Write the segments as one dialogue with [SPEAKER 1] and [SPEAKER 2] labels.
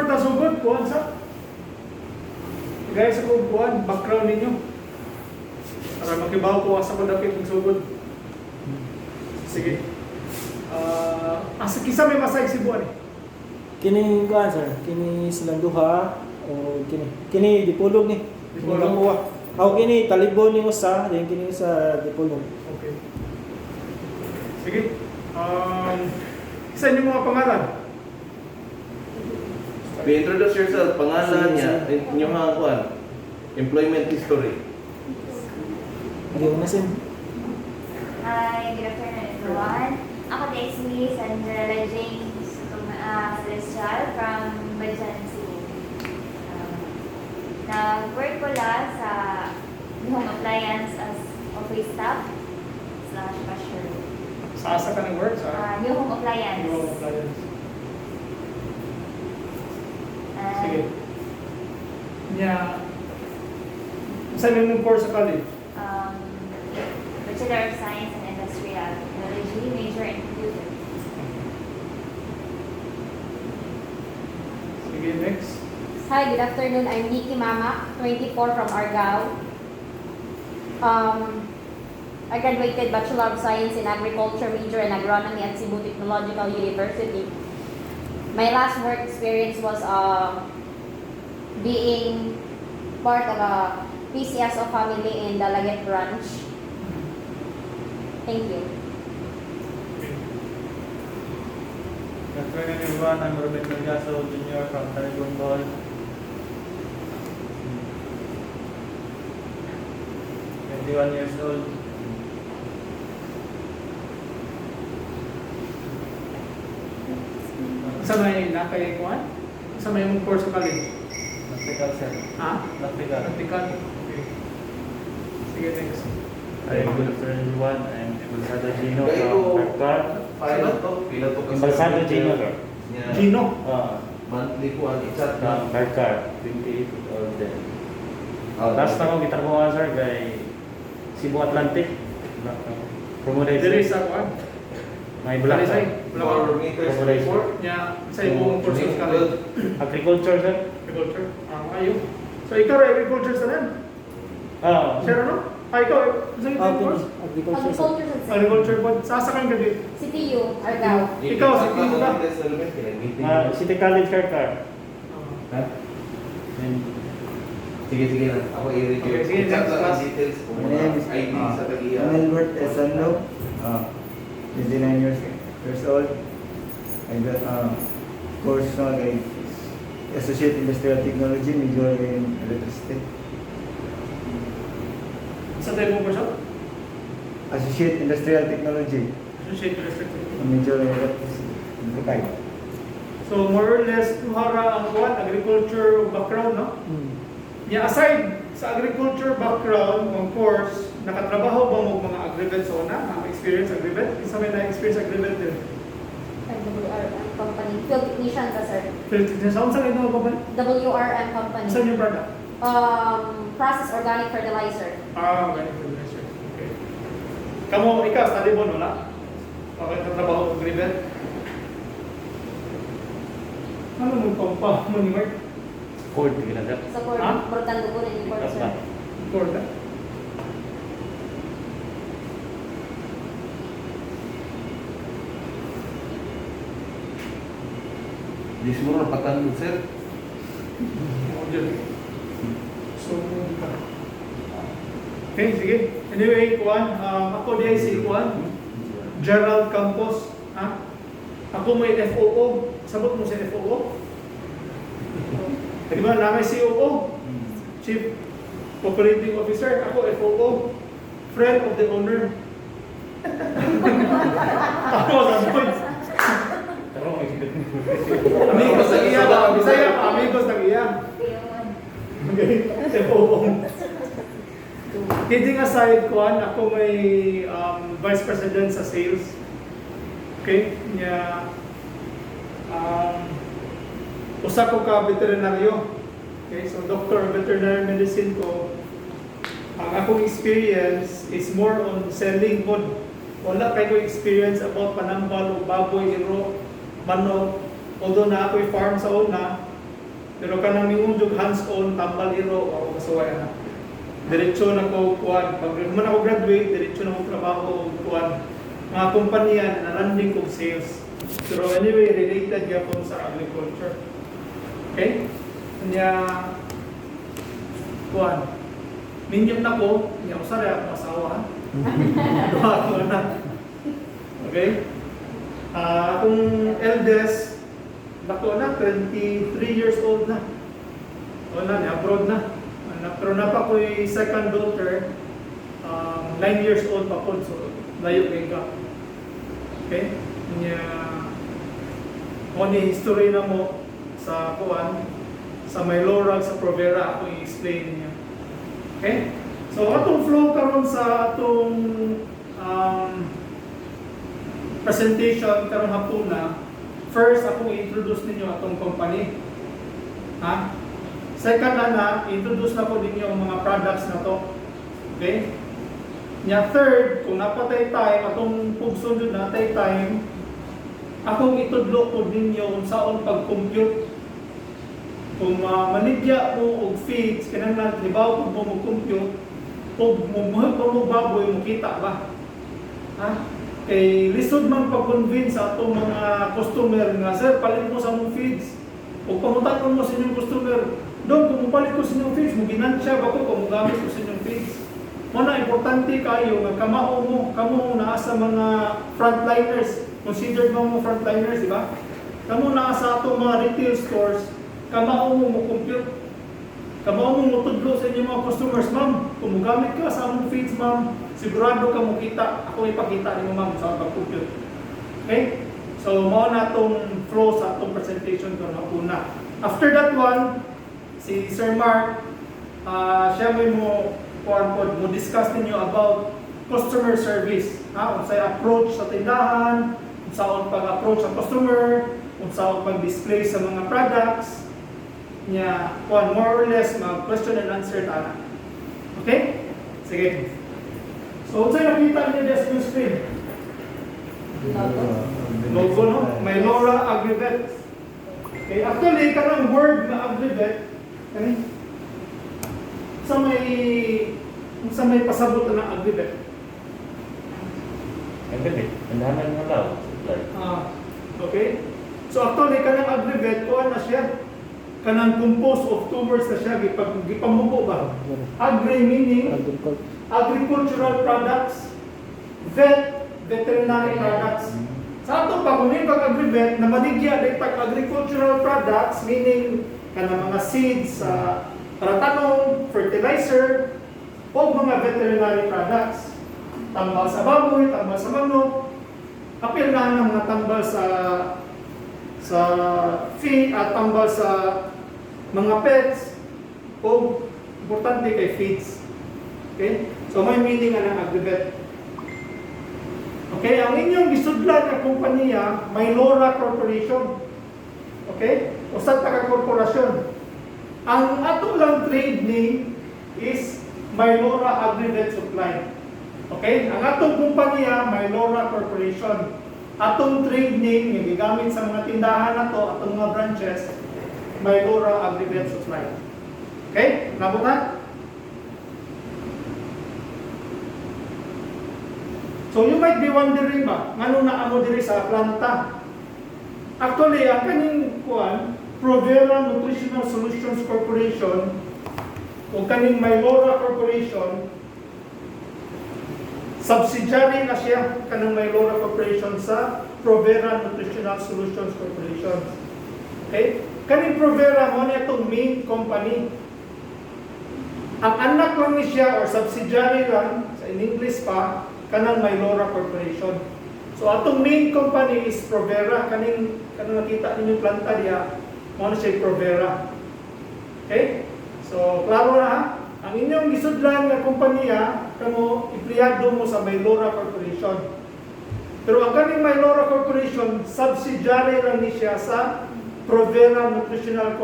[SPEAKER 1] before ta sugod, kuhan sa. Guys, kung kuhan, background ninyo. Para makibaw ko asa ko dapit ng sugod. Sige. Asa kisa may masay si buwan eh.
[SPEAKER 2] Kini kuan sir, kini silang duha o kini dipulog ni.
[SPEAKER 1] Dipulog.
[SPEAKER 2] Kuha. Ako kini talibon ni usa, then kini sa dipulog.
[SPEAKER 1] Okay. Sige. Isa niyo mga pangalan.
[SPEAKER 3] Introduce yourself, pangalan niya, inyong mga kuan, employment history.
[SPEAKER 2] Hindi ko nasin.
[SPEAKER 4] Hi, good afternoon everyone. Ako din si Sandra James Celestial from Bajan, Cebu. Nag-work ko lang sa home appliance as office staff / cashier.
[SPEAKER 1] Sa asa ka ng work? Sa
[SPEAKER 4] New home appliance.
[SPEAKER 1] New appliance.
[SPEAKER 4] And
[SPEAKER 1] Sige. Saan yung course sa college?
[SPEAKER 4] Bachelor of Science in Industrial Technology, major in computer.
[SPEAKER 1] Sige, next.
[SPEAKER 5] Hi, good afternoon. I'm Nikki Mama, 24 from Argao. I graduated Bachelor of Science in Agriculture, major in Agronomy at Cebu Technological University. My last work experience was being part of a PCSO family in Dalaget branch. Thank you.
[SPEAKER 6] Good afternoon everyone, I'm Robert Melgaso Jr. from Tarigon Ball. 21 years old.
[SPEAKER 1] Sa may nakay kuhan? Sa may yung course sa college?
[SPEAKER 6] Practical sir.
[SPEAKER 1] Ha?
[SPEAKER 6] Practical.
[SPEAKER 1] Practical. Okay. Sige, next.
[SPEAKER 7] Hi, good afternoon everyone. I'm Balsado Gino
[SPEAKER 3] Kayo,
[SPEAKER 7] from Parkar.
[SPEAKER 3] Pilot to, pilot to.
[SPEAKER 7] Balsado Gino.
[SPEAKER 1] Gino?
[SPEAKER 3] Monthly kuan, i-chat
[SPEAKER 7] From
[SPEAKER 3] na.
[SPEAKER 7] Parkar, 28 old then.
[SPEAKER 3] Ah,
[SPEAKER 7] Last na ko gitar ko sir kay Cebu Atlantic. Promoted
[SPEAKER 1] Dili sa kuhan?
[SPEAKER 7] may black
[SPEAKER 1] Dili
[SPEAKER 7] sir.
[SPEAKER 1] sa
[SPEAKER 3] 4 meters
[SPEAKER 7] Corporation.
[SPEAKER 3] before.
[SPEAKER 1] Sa ibong course sa college?
[SPEAKER 7] Agriculture sir.
[SPEAKER 1] Agriculture? Ayun. So, ikaw agriculture sa nan? Sir, ano? Ikaw, sa ibong course?
[SPEAKER 2] Agriculture sir.
[SPEAKER 5] Agriculture sa
[SPEAKER 1] Agriculture, but sa kang gabi?
[SPEAKER 5] CTU, Argao.
[SPEAKER 1] Ikaw, sa tingin ka?
[SPEAKER 7] City College Parkar.
[SPEAKER 3] Ha?
[SPEAKER 7] And
[SPEAKER 3] Sige, sige na. Ako i-review.
[SPEAKER 1] Okay, sige,
[SPEAKER 3] I-chat
[SPEAKER 1] next
[SPEAKER 3] lang ang
[SPEAKER 1] class.
[SPEAKER 3] details kung
[SPEAKER 8] My name is
[SPEAKER 3] mga ID sa Tagiya.
[SPEAKER 8] Albert Esando, 29 years old. I got course na kay Associate Industrial Technology, major in electricity.
[SPEAKER 1] Sa tayo mong course?
[SPEAKER 8] Associate Industrial Technology,
[SPEAKER 1] Associate Electric.
[SPEAKER 8] major in electricity. Okay.
[SPEAKER 1] So, more or less, tuhara ang kuhan, agriculture background, no? Yeah, aside sa agriculture background, of course, nakatrabaho ba mo mga agrivet sa una? Experience agrivet? Isa may na-experience agrivet din?
[SPEAKER 5] WRM Company. Field technician ka, sir.
[SPEAKER 1] Saan saan ito ba?
[SPEAKER 5] WRM Company.
[SPEAKER 1] Saan yung product?
[SPEAKER 5] Process organic fertilizer.
[SPEAKER 1] Organic fertilizer. Okay. Kamu, ikaw, study mo, wala? Okay, nakatrabaho sa agrivet? Ano mo pang mo ni Mark?
[SPEAKER 7] Ford tignan sir.
[SPEAKER 5] Sa Ford,
[SPEAKER 1] Ah?
[SPEAKER 5] Mortando ko rin import, sir.
[SPEAKER 1] Corda?
[SPEAKER 3] Di siguro napatandog, sir.
[SPEAKER 1] So, okay, sige. Anyway, Kuan, ako di ay si Kuan, Gerald Campos. Ha? Ako may FOO. Sabot mo si FOO? Di ba, namin COO? Chief Operating Officer. Ako FOO. Friend of the owner. Ako sa point. Amigos ng iya ba? Bisaya pa, amigos ng iya. Okay, FOO. Kidding aside, Kuan, ako may Vice President sa sales. Okay, niya usa ko ka veterinaryo. Okay, so doctor of veterinary medicine ko. Ang akong experience is more on selling food. Wala kay ko experience about panambal o baboy, iro, manok. Although na ako'y farm sa una, Pero kanang miunjog hands-on, tambal iro, ako kasaway na. Diretso na ko kuan. Pag man ako graduate, diretso na ko trabaho o kuan. Mga kumpanya na landing kong sales. Pero anyway, related yapon sa agriculture. Okay? Kanya kuan. Minyong na ko, niya usara ako asawa. Duha ko na. Okay? Akong eldest, bako na, 23 years old na. O na, abroad na. Pero napa ko'y second daughter, 9 years old pa po, so layo kay ka. Okay? Kanya, kung ano history na mo sa kuan, sa Maylorag, sa Provera, ako i-explain niya. Okay? So, atong flow karon sa atong presentation karong hapuna, first, akong i-introduce ninyo atong company. Ha? Second na, introduce na po ninyo ang mga products na to. Okay? Nya third, kung napatay time, atong pugsundod na tay time, akong itudlo po ninyo kung saan pag-compute. Kung manigya mo og feeds, kinahanglan libaw kung mo compute, og mumuhag pa mo baboy, mo kita ba? Ha? Kay lisod man pag-convince sa atong mga customer nga, sir, palit mo sa mong feeds. O pamutan mo sa inyong customer, doon, kung mupalit ko sa inyong feeds, mo ginansya ba ko kung mugamit ko sa inyong feeds. Muna, importante kayo nga kamao mo, kamo naa sa mga frontliners, considered mo mga frontliners, di ba? Kamo naa sa atong mga retail stores, kamao mo compute. Kamao mo mutudlo sa inyong mga customers, ma'am. Kung mugamit ka sa among feeds, ma'am, sigurado ka mo kita. Ako ipakita ni mo, ma'am, sa pag-compute. Okay? So, mao na itong flow sa itong presentation ko na una. After that one, si Sir Mark, siya may mo discuss ninyo about customer service. Kung sa'y approach sa tindahan, kung saan pag-approach sa customer, kung saan pag-display sa mga products, niya, more or less, mag-question and answer tana. Okay? Sige. So, kung sa'y nakita niyo sa yung screen? Logo, no? May Laura Agrivet. Okay, actually, kanang word na Agrivet, sa may pasabot na Agrivet.
[SPEAKER 7] Ang galit. Ang naman nga daw.
[SPEAKER 1] Okay? So actually, kanang Agrivet, kuha na siya. Kanang composed of two words na siya, gipamubo ba? Agri meaning agricultural products, vet, veterinary products. Sa ato pa, kung yung pag-agrivet, na maligya dahil agricultural products, meaning kanang mga seeds, para tanong, fertilizer, o mga veterinary products. Tambal sa baboy, tambal sa manok, apil na ng mga tambal sa feed at tambal sa mga pets, o importante kay feeds. Okay? So may meaning ng agrivet. Okay, ang inyong gisudlan na kumpanya, Maylora Corporation. Okay? Usad ta ka korporasyon. Ang ato lang trade name is Maylora Agrivet Supply. Okay? Ang atong kumpanya, Maylora Corporation. Atong trade name yung gigamit sa mga tindahan na to, atong mga branches, Maylora Agrivet Supply. Okay? Nabutan? So you might be wondering ba, ngano na amo diri sa planta? Actually, ang kaning kuan, Provera Nutritional Solutions Corporation o kaning Maylora Corporation, subsidiary na siya kanang Maylora Corporation sa Provera Nutritional Solutions Corporation. Okay? Kaning Provera mo na itong main company. Ang anak lang ni siya or subsidiary lang, sa in English pa, kanang Maylora Corporation. So atong main company is Provera, kanang nakita ninyo planta diya, mo na siya Provera. Okay? So klaro na ha? Ang inyong gisudlan nga kompanya, kamo empleyado mo sa Maylora Corporation. Pero ang kaning Maylora Corporation, subsidiary lang ni siya sa Provera Nutritional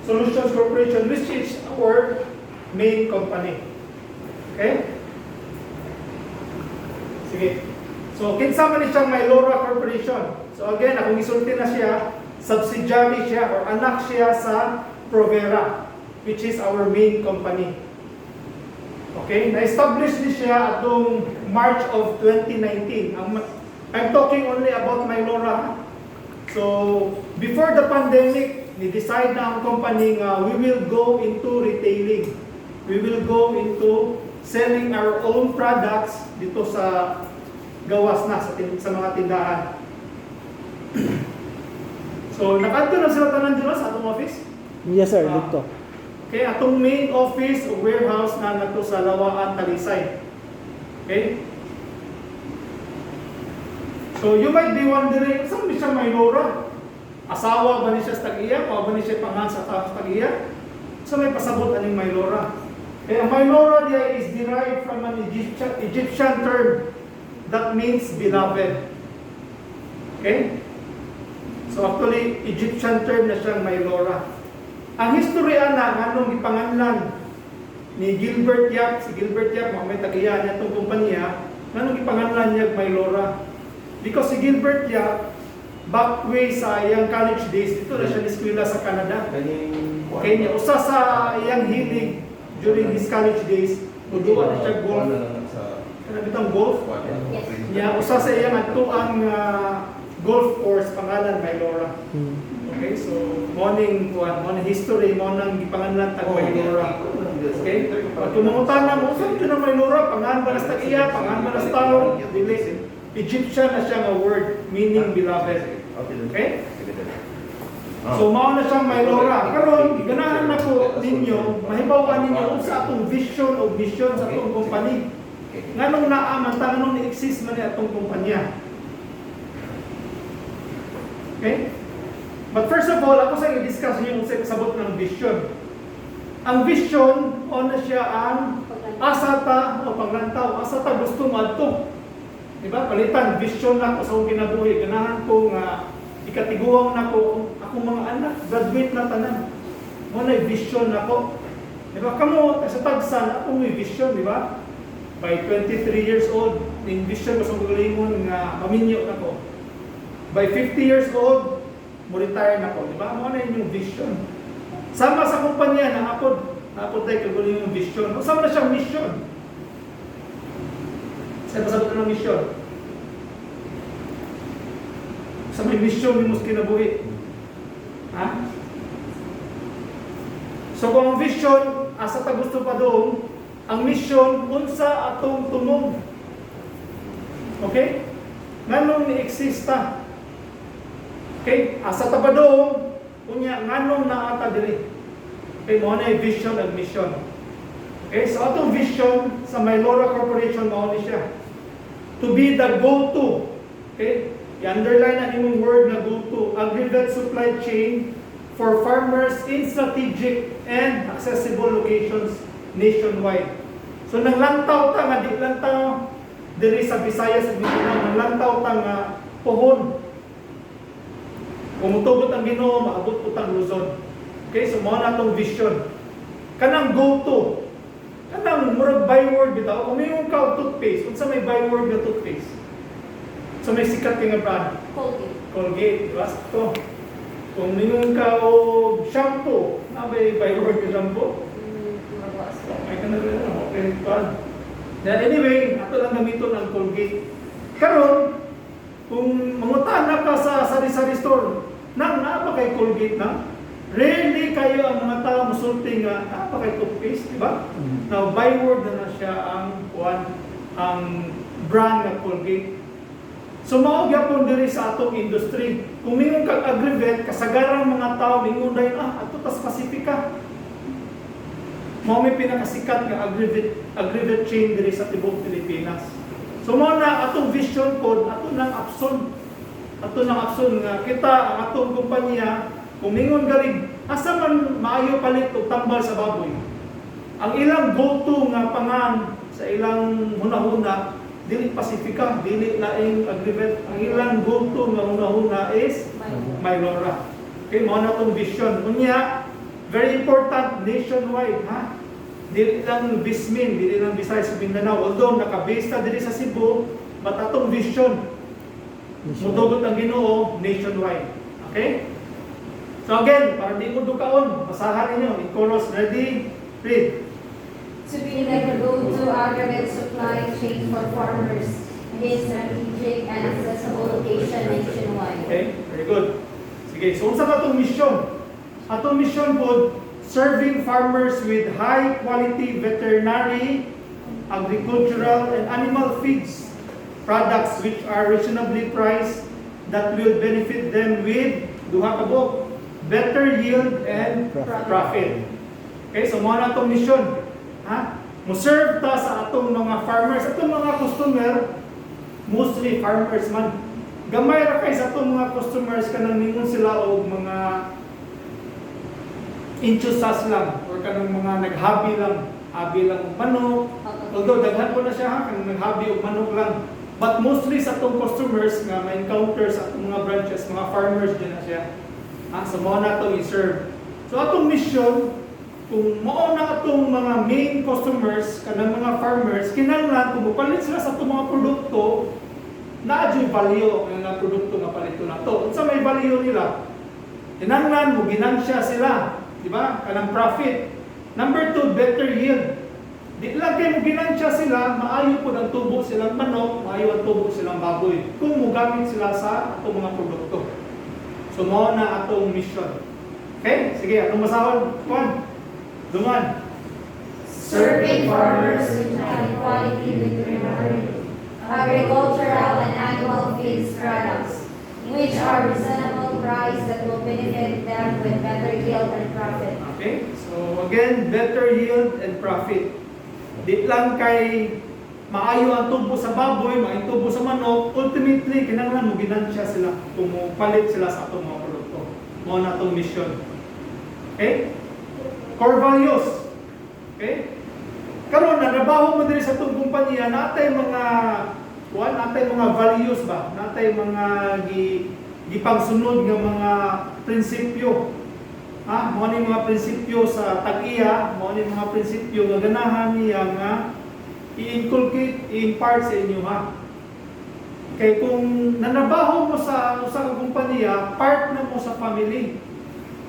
[SPEAKER 1] Solutions Corporation, which is our main company. Okay? Sige. So, kinsa man ni siyang Maylora Corporation. So again, akong isulti na siya, subsidiary siya or anak siya sa Provera, which is our main company. Okay, na-establish ni siya atong March of 2019. I'm talking only about Mylora. So, before the pandemic, ni-decide na ang company nga we will go into retailing. We will go into selling our own products dito sa gawas na sa mga tindahan. So, nakadto na sila tanan dito sa atong office?
[SPEAKER 2] Yes sir, dito.
[SPEAKER 1] Okay, atong main office o warehouse na nato sa Lawaan, Talisay. Okay? So, you might be wondering, saan ba siya Mylora? Asawa ba ni siya sa Tag-iya? O ba ni siya pangan sa Tag-iya? So, may pasabot aning Mylora. Okay, ang Mylora dia is derived from an Egyptian term that means beloved. Okay? So, actually, Egyptian term na siyang Mylora. Ang history ana nganong gipanganlan ni Gilbert Yap, si Gilbert Yap mga may tagiya niya itong kumpanya, nganong gipanganlan niya Mylora. Because si Gilbert Yap, back way sa iyang college days, dito na siya niskwela sa Canada. Okay niya, usa sa iyang hilig during his college days, muduwa na siya golf. Ano bitang golf?
[SPEAKER 5] Yes.
[SPEAKER 1] Niya, usa sa iyang atuang golf course, pangalan Mylora. Okay, so morning history mo nang gipanganlan tag Mylora. Okay? Pag tumungutana mo, saan ito na Mylora? Pangalan ba nas tag-iya? Pangalan ba nas tao? Dili. Egyptian na siya nga word, meaning beloved. Okay? So mao na siyang Mylora. Karon ganahan na ko ninyo, mahibaw-an ninyo sa atong vision o mission sa atong company. Nganong naaman ta nganong ni-exist man ni atong kumpanya. Okay? But first of all, ako sa i-discuss yung sabot ng vision. Ang vision, na siya ang asata o panglantaw. Asata gusto madto. Diba? Palitan, vision na ko sa akong kinabuhi. Ganahan ko nga, ikatiguang na ko, akong mga anak, graduate na tanan. Muna vision na ko. Diba? Kamo, sa tagsan, ako may vision, diba? By 23 years old, may vision ko sa galingon nga maminyo na ko. By 50 years old, mo-retire na ko, di ba? Ano na yung vision? Sama sa kumpanya na apod tayo kaguling yung vision. Sama na siyang mission. Saan pasabot na ng mission? Sa may mission, may mas kinabuhi. Ha? So kung ang vision, asa ta gusto pa doon, ang mission, unsa atong tumong. Okay? Nganong ni-exista? Okay, asa ta ba doon? Kunya nganong naata diri? Okay, mo na vision and mission. Okay, so atong vision sa Mylora Corporation mao ni siya. To be the go-to. Okay? I-underline na imong word na go-to, aggregate supply chain for farmers in strategic and accessible locations nationwide. So naglantaw ta nga di lantaw diri sa Visayas ug Mindanao, naglantaw ta nga pohon. Kung mutugot ang Ginoo, maabot po tang Luzon. Okay, so mao na itong vision. Kanang go-to. Kanang murag byword bitaw. Kung may yung ka toothpaste, unsa may byword na toothpaste? So may sikat nga brand.
[SPEAKER 5] Colgate.
[SPEAKER 1] Colgate, diba? Ito. Kung mingon ka o shampoo, na may byword na shampoo? Ay ka na rin. Okay, brand. Then anyway, ato lang gamiton ang Colgate. Karon, kung mangutana ka sa sari-sari store, naapa kay Colgate na? Rarely kayo ang mga tao musulti nga, naapa kay toothpaste, di ba? Now, byword na siya ang brand ng Colgate. So, maugyapon diri sa atong industry. Kung mingon kag aggregate, kasagarang mga tao, mingon dahil, ato tas Pacifica. Mao may pinakasikat nga aggregate chain diri sa tibuok Pilipinas. So mo na atong vision code, ato nang Apson. Ato nang Apson nga kita ang atong kumpanya, kung mingon galing, asa man maayo palit og tambal sa baboy. Ang ilang go-to nga pangan sa ilang hunahuna, dili Pacifica, dili laing aggregate. Ang ilang go-to nga hunahuna is Mylora. Okay, mo na atong vision. Unya, very important nationwide, ha? Dili lang Vismin, dili lang Visayas ug Mindanao. Although naka-base ta diri sa Cebu, but atong vision mutugot ang Ginoo nationwide. Okay? So again, para di mo dukaon, basahan ninyo. In chorus, ready? Read.
[SPEAKER 5] To be like a go-to aggregate supply chain for farmers in a strategic and accessible location nationwide.
[SPEAKER 1] Okay, very good. Sige, so unsa ba itong mission? Atong mission po, serving farmers with high quality veterinary, agricultural, and animal feeds products which are reasonably priced that will benefit them with duha ka buok, better yield and profit. Okay, so mo na itong mission. Ha? Mo-serve ta sa atong mga farmers, atong mga customer, mostly farmers man. Gamay ra kay sa atong mga customers kanang ningon sila og mga enthusiast lang or kanang mga naghabi lang, habi lang og manok. Although daghan po na siya ha, kanang naghabi og manok lang. But mostly sa atong customers nga ma-encounter sa atong mga branches, mga farmers din na siya. So mo na to i-serve. So atong mission, kung mao na atong mga main customers, kanang mga farmers, kinahanglan kung mupalit sila sa atong mga produkto, na-adyo value ang mga produkto nga palito na to. Unsa may value nila? Kinahanglan mo ginansya sila, di ba? Kanang profit. Number 2, better yield. Di lang kayo mo ginansya sila, maayo po ang tubo silang manok, maayo ang tubo silang baboy. Kung mugamit sila sa atong mga produkto. So mao na atong mission. Okay? Sige, atong masahod. Kuan. Duman.
[SPEAKER 5] Serving farmers with high quality veterinary, agricultural, and animal feeds products, which are reasonable price that will benefit them with better yield and profit.
[SPEAKER 1] Okay? So again, better yield and profit. Di lang kay maayo ang tubo sa baboy, maayo ang tubo sa manok, ultimately, kinahanglan mo ginansya sila kung palit sila sa atong mga produkto. Mao na atong mission. Okay? Core values. Okay? Karon nanabaho mo diri sa atong kumpanya, natay mga mga values ba? Natay mga gipangsunod nga mga prinsipyo. Mao ni mga prinsipyo sa tag-iya, mao ni mga prinsipyo nga ganahan niya nga i-inculcate, i-impart sa inyo ha. Kay kung nanabaho mo sa usa ka kumpanya, part na mo sa family.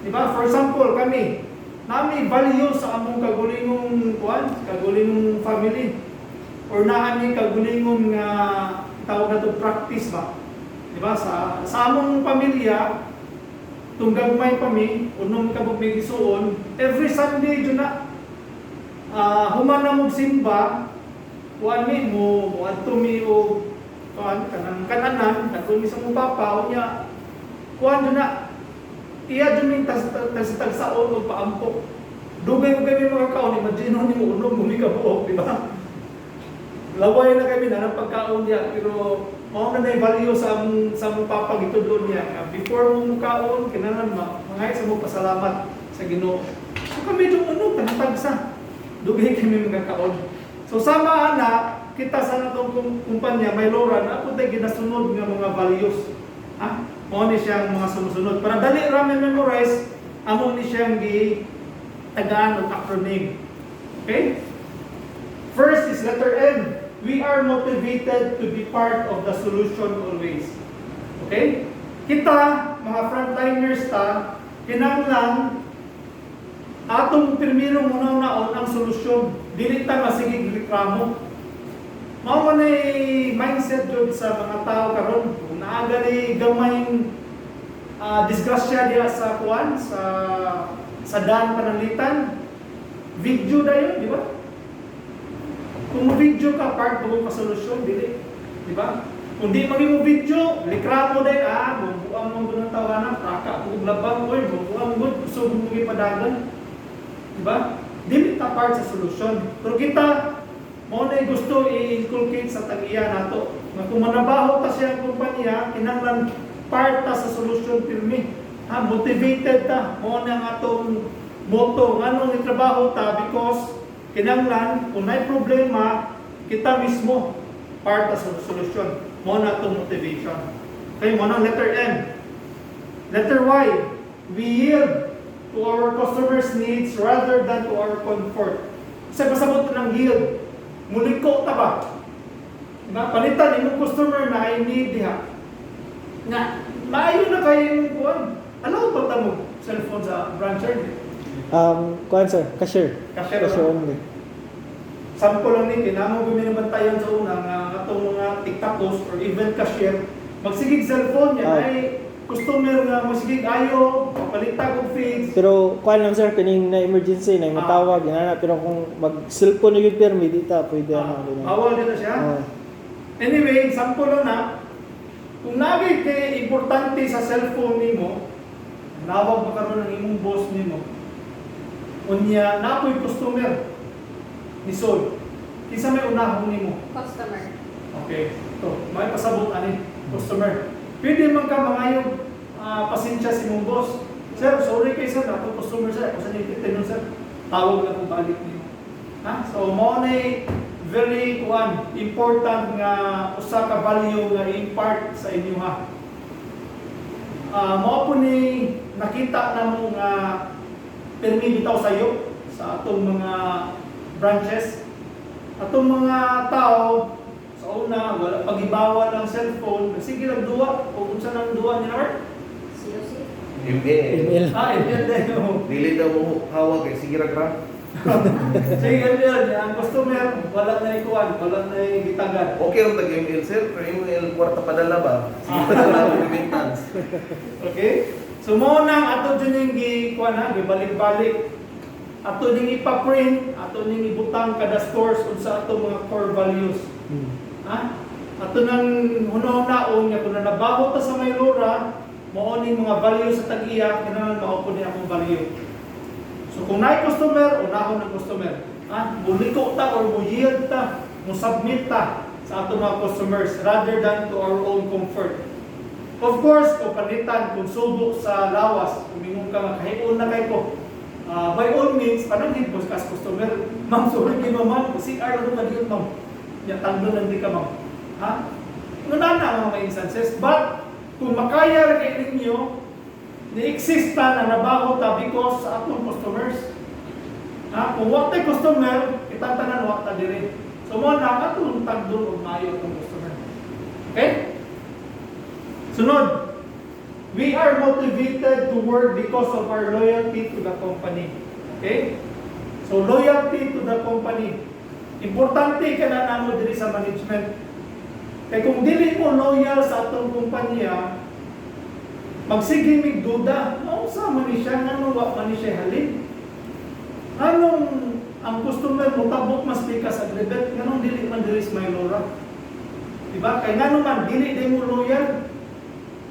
[SPEAKER 1] Di ba? For example, kami, nami value sa among kagulingong kagulingong family. Or naami kagulingong tawag na to practice ba? Di ba? Sa among pamilya, tunggang may kami, unong kabog may gisuon, every Sunday dyan na, human na mong simba, kuan mi mo, adto mi o kanang kananan, adto mi sa mong papa, unya, kuan dyan na, iya dyan mi tagsaon o paampok. Dugay mo kami mga kaon, imagine ni mo, unong mumi ka buok, di ba? Laway na kami na ng pagkaon niya, pero mao na may value sa among papa gitudlon niya. Before mo mukaon, kinahanglan mangay sa mo pasalamat sa Ginoo. So kami yung tagsa. Dugay kami magkakaon. So sama na kita sa natong kumpanya may lora na ako tay ginasunod nga mga values. Mao ni siyang mga sumusunod. Para dali ra memorize, amo ni siyang tagaan og acronym. Okay? First is letter M. We are motivated to be part of the solution always. Okay? Kita, mga frontliners ta, kinahanglan atong pirmiro muna naon ang solusyon. Dili ta masigig reklamo. Mao man ay mindset jud sa mga tao karon. Kung naagali gamayng disgrasya diha sa kuan sa daan pananglitan, video dayon, di ba? Kung video ka, part mo ka solusyon, dili. Di ba? Kung di maging mo video, likramo dahil, bumbuang mo doon ang tawanan, praka, kung labang, bumbuang mo, gusto mo padagan. Di ba? Dili ta part sa solusyon. Pero kita, mo na gusto i-inculcate sa tag-iya nato. Na kung manabaho ta siya ang kumpanya, kinahanglan part ta sa solusyon pirmi. Motivated ta. Mo na ang atong motto. Anong itrabaho ta? Because kinahanglan, kung may problema, kita mismo part sa solusyon. Mo na itong motivation. Okay, mo na letter M. Letter Y, we yield to our customers' needs rather than to our comfort. Sa pasabot ng yield, muliko ta ba? Diba? Palitan, yung customer na ay need diha. Nga, maayo na kayo yung kuwan. Alaw ba ta mo? cellphone sa brancher?
[SPEAKER 2] Kuan sir, cashier.
[SPEAKER 1] Cashier
[SPEAKER 2] Cashier
[SPEAKER 1] lang.
[SPEAKER 2] only.
[SPEAKER 1] Sample lang ni kinamo guminabantayan sa una nga atong mga tiktapos or even cashier magsigig cellphone niya ay customer nga masigig ayo papalitag og feeds.
[SPEAKER 2] Pero kuan lang sir, kining na emergency na matawag inana, pero kung mag cellphone na gyud permi dita pwede ano.
[SPEAKER 1] Bawal dito siya. Anyway, sample lang na. Kung nagay kay importante sa cellphone nimo, nawag pa karon ng imong boss nimo. Unya napoy customer ni Sol. Kinsa may unahon nimo?
[SPEAKER 5] Customer.
[SPEAKER 1] Okay. To, may pasabot ani customer. Pwede man ka mangayog pasensya si mong boss. Sir, sorry kay sir, ako customer sir. Kasi nilitin sir. Tawag lang kung balik niyo. Ha? So mo na very important nga usa ka value nga impart sa inyo ha. Mao po ni nakita namo nga permi bitaw sayo sa atong mga branches. Atong mga tao sa una wala pagibawa ng cellphone, sige lang duwa kung unsa nang duwa ni Art.
[SPEAKER 5] COC.
[SPEAKER 3] Email.
[SPEAKER 1] Email din.
[SPEAKER 3] Dili daw mo hawag kay sige ra gra.
[SPEAKER 1] Sige ganyan, ang customer wala na ikuan, wala na gitagan.
[SPEAKER 3] Okay ra tag email sir, pero email kwarta padala ba? Sige padala mo remittance.
[SPEAKER 1] Okay? So mo nang ato din gikuan ha, gibalik-balik. Ato ning ipa-print, ato ning ibutang kada stores unsa ato mga core values. Ha? Ato nang hunahon nga kung nabaho ta sa Maylora, mao ning mga values sa tag-iya kinahanglan mao po ni akong value. So kung naay customer, unahon ng customer. Ha? Muliko ta or mu-yield ta, mu-submit ta sa ato mga customers rather than to our own comfort. Of course, kung panitan, kung subok sa lawas, kumingon ka makahiun na kay ko. By all means, panangin po sa customer, ma'am, sorry kayo ma'am, CR lang ba diyon ma'am? Yan, tando lang di ka ma'am. Ha? Nuna na mga instances, but kung makaya kayo ninyo, ni-exist ta na nabaho ta because sa atong customers. Ha? Kung wak tayo customer, itantanan wak ta diri. So mo na atong tagdon og maayo atong customer. Okay? Sunod. We are motivated to work because of our loyalty to the company. Okay? So, loyalty to the company. Importante ka na namo diri sa management. Kaya kung dili mo loyal sa atong kumpanya, magsige mig duda, sa man ni siya, ano wa man ni siya halin? Anong ang customer mo tabok mas pikas agreement, nganong dili man diri sa Maylora? Diba? Kaya nga naman, dili din mo loyal.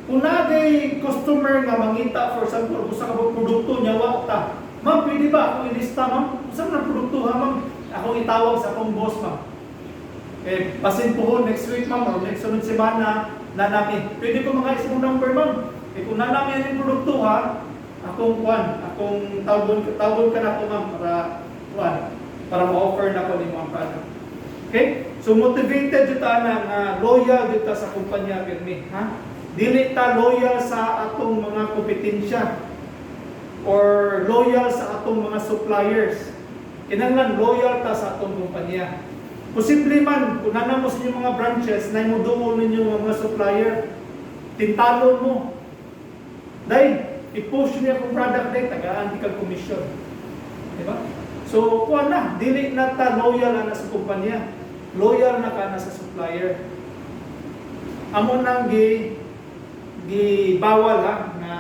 [SPEAKER 1] Kung nagay customer nga mangita, for example, gusto ka produkto niya, wakta. Ma'am, pwede ba akong ilista, ma'am? Saan na produkto ha, ma'am? Akong itawag sa akong boss, ma'am. Pasin po next week, ma'am, or next sunod semana, na namin. Pwede ko mga isang number, ma'am. Kung na namin yung produkto ha, akong tawag ka na po, ma'am, para ma-offer na ko ni mga product. Okay? So, motivated dito na loyal dito sa kumpanya, pirmi, ha? Dili ta loyal sa atong mga kompetensya or loyal sa atong mga suppliers. Kinahanglan loyal ta sa atong kumpanya. Posible man, kung nanamo sa inyong mga branches, na imuduol ninyo mga supplier, tintalon mo. Dahil, i-push niya kung product day, tagaan di ka commission. Diba? So, kuha na, dili na ta loyal na sa kumpanya. Loyal na ka na sa supplier. Amo nang bawal ha, na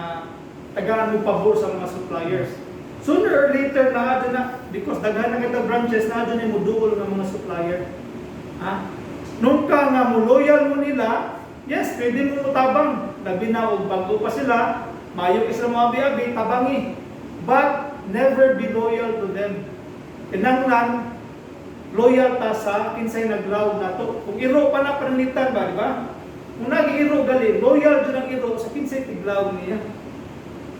[SPEAKER 1] tagaan mo pabor sa mga suppliers. Sooner or later na, because daghan na kita branches na dyan mo duol ng mga supplier. Ha? Nung ka nga mo loyal mo nila, yes, pwede mo tabang. Labi na o bago pa sila, mayo isang mga biyabi, tabangi. But never be loyal to them. Kinanglan, loyal ta sa kinsay naglaw na to. Kung iro pa na pananitan ba, di ba? Kung nag-iro gali, loyal dyan ang iro sa kinsay tiglaw niya.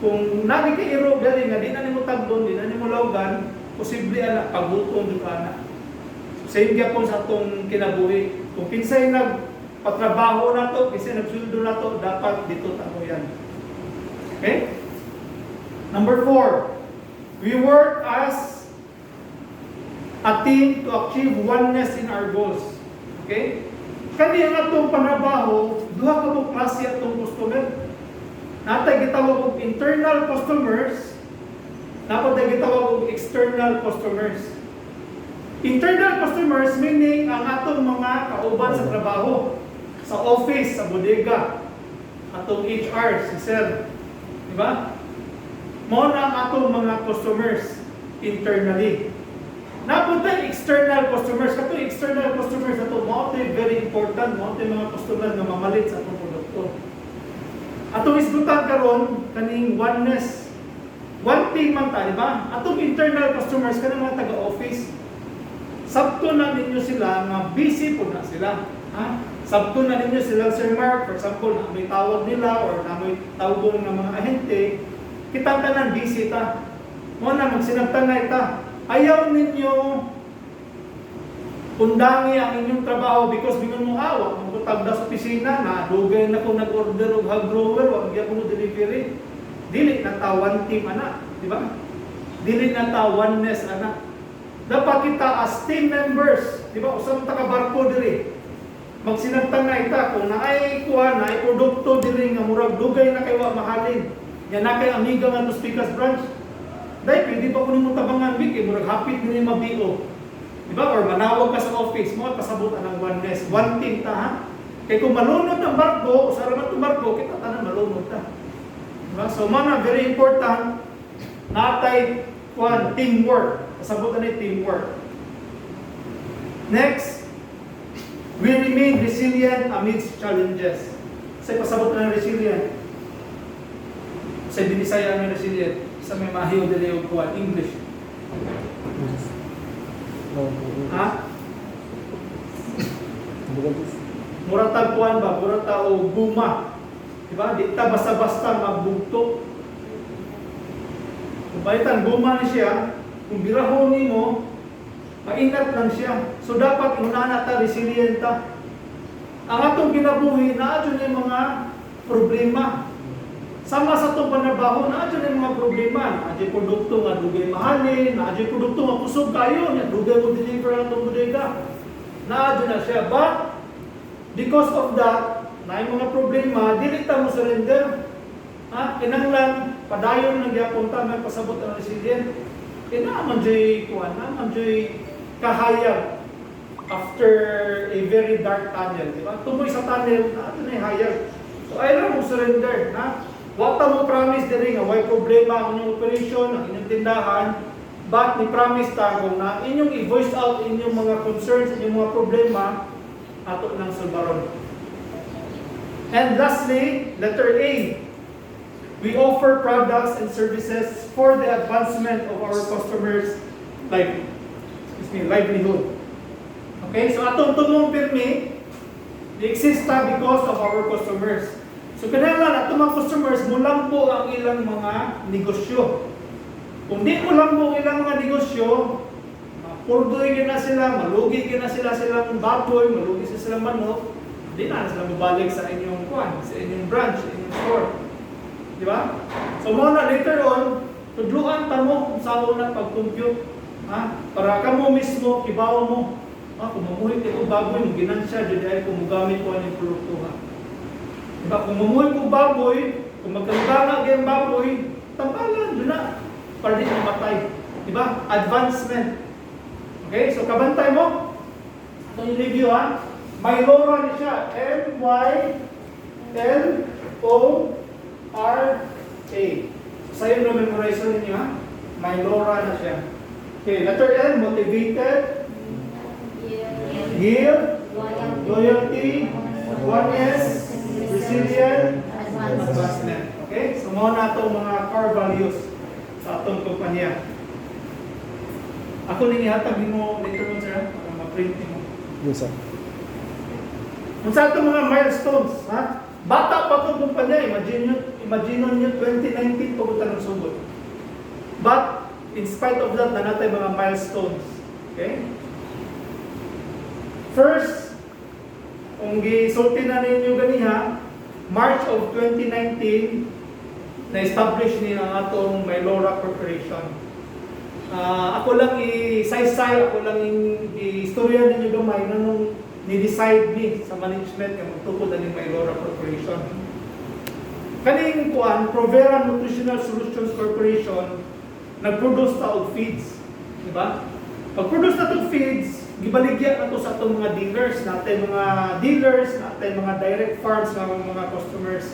[SPEAKER 1] Kung nag-iro gali nga, di na nimo tagdon, di na nimo lawgan, posible anak, pagbuton doon ka na. Same gyapon sa atong kinabuhi. Kung kinsay nagpatrabaho na to, kinsay nagsuldo na to, dapat dito tayo yan. Okay? Number 4, we work as a team to achieve oneness in our goals. Okay? Kani ang atong panabaho, duha ka mo klase atong customer. Natay gitawag og internal customers, napatay gitawag og external customers. Internal customers meaning ang atong mga kauban sa trabaho, sa office, sa bodega, atong HR, si sir. Di ba? Mao na ang atong mga customers internally. Napunta external customers, kato external customers ato mao very important, mao mga customer nga mamalit sa atong produkto. Atong isgutan karon kaning oneness. One thing man ta, di ba? Atong internal customers kanang mga taga-office. Sabto na ninyo sila nga busy po na sila. Ha? Sabto na ninyo sila, Sir Mark, for example, na may tawag nila or na may tawag ng mga ahente, kitang tanan busy ta. Mo na magsinagtanay ta. Ayaw ninyo undangi ang inyong trabaho because bingon mo awa, magtagda sa opisina na dugay na ko nag-order og hog grower, wag gyud ko delivery. Dili na ta one team ana, di ba? Dili na ta oneness ana. Dapat kita as team members, di ba? Usa ta ka barko diri. Magsinagtang na ita kung naay kuha na ay produkto diri nga murag dugay na kay wa mahalin. Nya na kay amiga nga Dos Picas branch. Dai pwede pa kuno mo tabangan big murag hapit ni mabio. Di ba? Or manawag ka sa office mo pasabot ang oneness, one team ta ha. Kay kung malunod ang barko, sa ramat ang barko, kita tanan malunod ta. Di ba? So mana very important natay kuan teamwork. Pasabot ani teamwork. Next, we remain resilient amidst challenges. Sa pasabot na resilient. Sa binisaya ang resilient. Sa may mahiyo dili og kuan English. Ha? Mura tag kuan ba? Mura ta og guma. Diba? Di ta basta-basta magbugto. Kung palitan guma ni siya, kung birahon nimo, maingat lang siya. So dapat una ta resilient ta. Ang atong kinabuhi na adyo ni mga problema. Sama sa itong panabaho na adyo ni mga problema. Adyo produkto nga dugay mahalin, na adyo produkto nga kusog kayo, na dugay mo deliver ang itong bodega. Na adyo na siya. But because of that, na yung mga problema, dili ta mo surrender. Ha? Kinanglan, padayon ng gyapon ta may pasabot ang resilient. Naman dyo'y kuwan, naman dyo'y kahayag after a very dark tunnel, di ba? Tumoy sa tunnel, natin ay hayag. So ayaw mo surrender, ha? Wata mo promise diri nga way problema ang inyong operation, ang inyong tindahan, but ni promise tago na inyong i-voice out inyong mga concerns, inyong mga problema ato ng sulbaron. And lastly, letter A. We offer products and services for the advancement of our customers' livelihood. Okay, so atong tumong pirmi, exista because of our customers. So kailangan atong mga customers mulampo ang ilang mga negosyo. Kung di mulampo ang ilang mga negosyo, purdoy na sila, malugi na silang baboy, malugi silang manok, di na sila mabalik sa inyong kuan, sa inyong branch, sa inyong store. Di ba? So mo na later on, tudluan ta mo kung saan na pag-compute. Ha? Para ka mo mismo, kibaw mo. Ha? Kung mamuhi ko baboy, ginansya, dahil kung magamit ko ang produkto. Ha? Di ba? Kung mamuhi ko baboy, kung magkagana ang baboy, tambalan, doon na. Para di mamatay. Di ba? Advancement. Okay? So kabantay mo. Ito yung review ha. Mylora na siya. M-Y-L-O-R-A. Sa'yo na memorize ninyo ha. Mylora na siya. Okay, letter L, motivated, yield, loyalty, oneness, resilient, advancement. Okay, so mga na itong mga core values sa atong kumpanya. Ako nang ihatag mo later on sir, para ma-print mo.
[SPEAKER 2] Yes, sir.
[SPEAKER 1] Kung sa itong mga milestones, ha? Bata pa itong kumpanya, imagine nyo 2019 pagutan ng sugod. But, in spite of that, nanatay mga milestones. Okay? First, kung gisulti na ninyo ganiha, March of 2019, na-establish niya ang atong Mylora Corporation. Ako lang i-saysay, ako lang i-istorya ninyo gamay na nung ni-decide ni sa management na magtukod na ng Mylora Corporation. kaning kuan Provera Nutritional Solutions Corporation nagproduce ta og feeds, di ba? Pag-produce na itong feeds, gibaligya na to sa itong mga dealers, natin mga direct farms ng mga customers.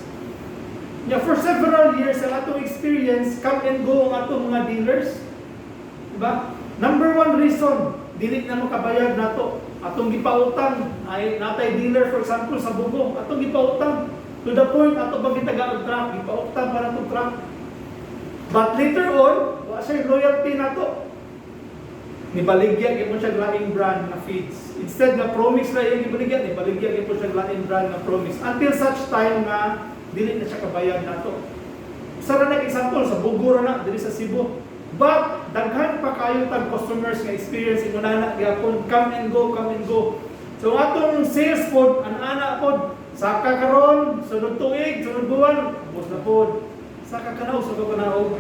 [SPEAKER 1] Yeah, for several years, ang atong experience, come and go ang atong mga dealers. Diba? Number one reason, dili na makabayad na to. Atong gipautang, ay natay dealer for example sa Bugo, atong gipautang. To the point, ato bang gitaga og truck, gipautang para itong truck. But later on, wala siya loyalty na to. Nibaligya gyud mo siya laing brand na feeds. Instead na Promise na yung ibaligya, nibaligya gyud po siya laing brand na Promise. Until such time na dili na siya kabayad nato. Sa na example sa Bugura na diri sa Cebu. But daghan pa kayo tag customers nga experience imo na gyapon come and go. So atong sales pod ana pod saka karon sunod tuig, sunod buwan, bus na pod. Saka kanaw sa kanaw.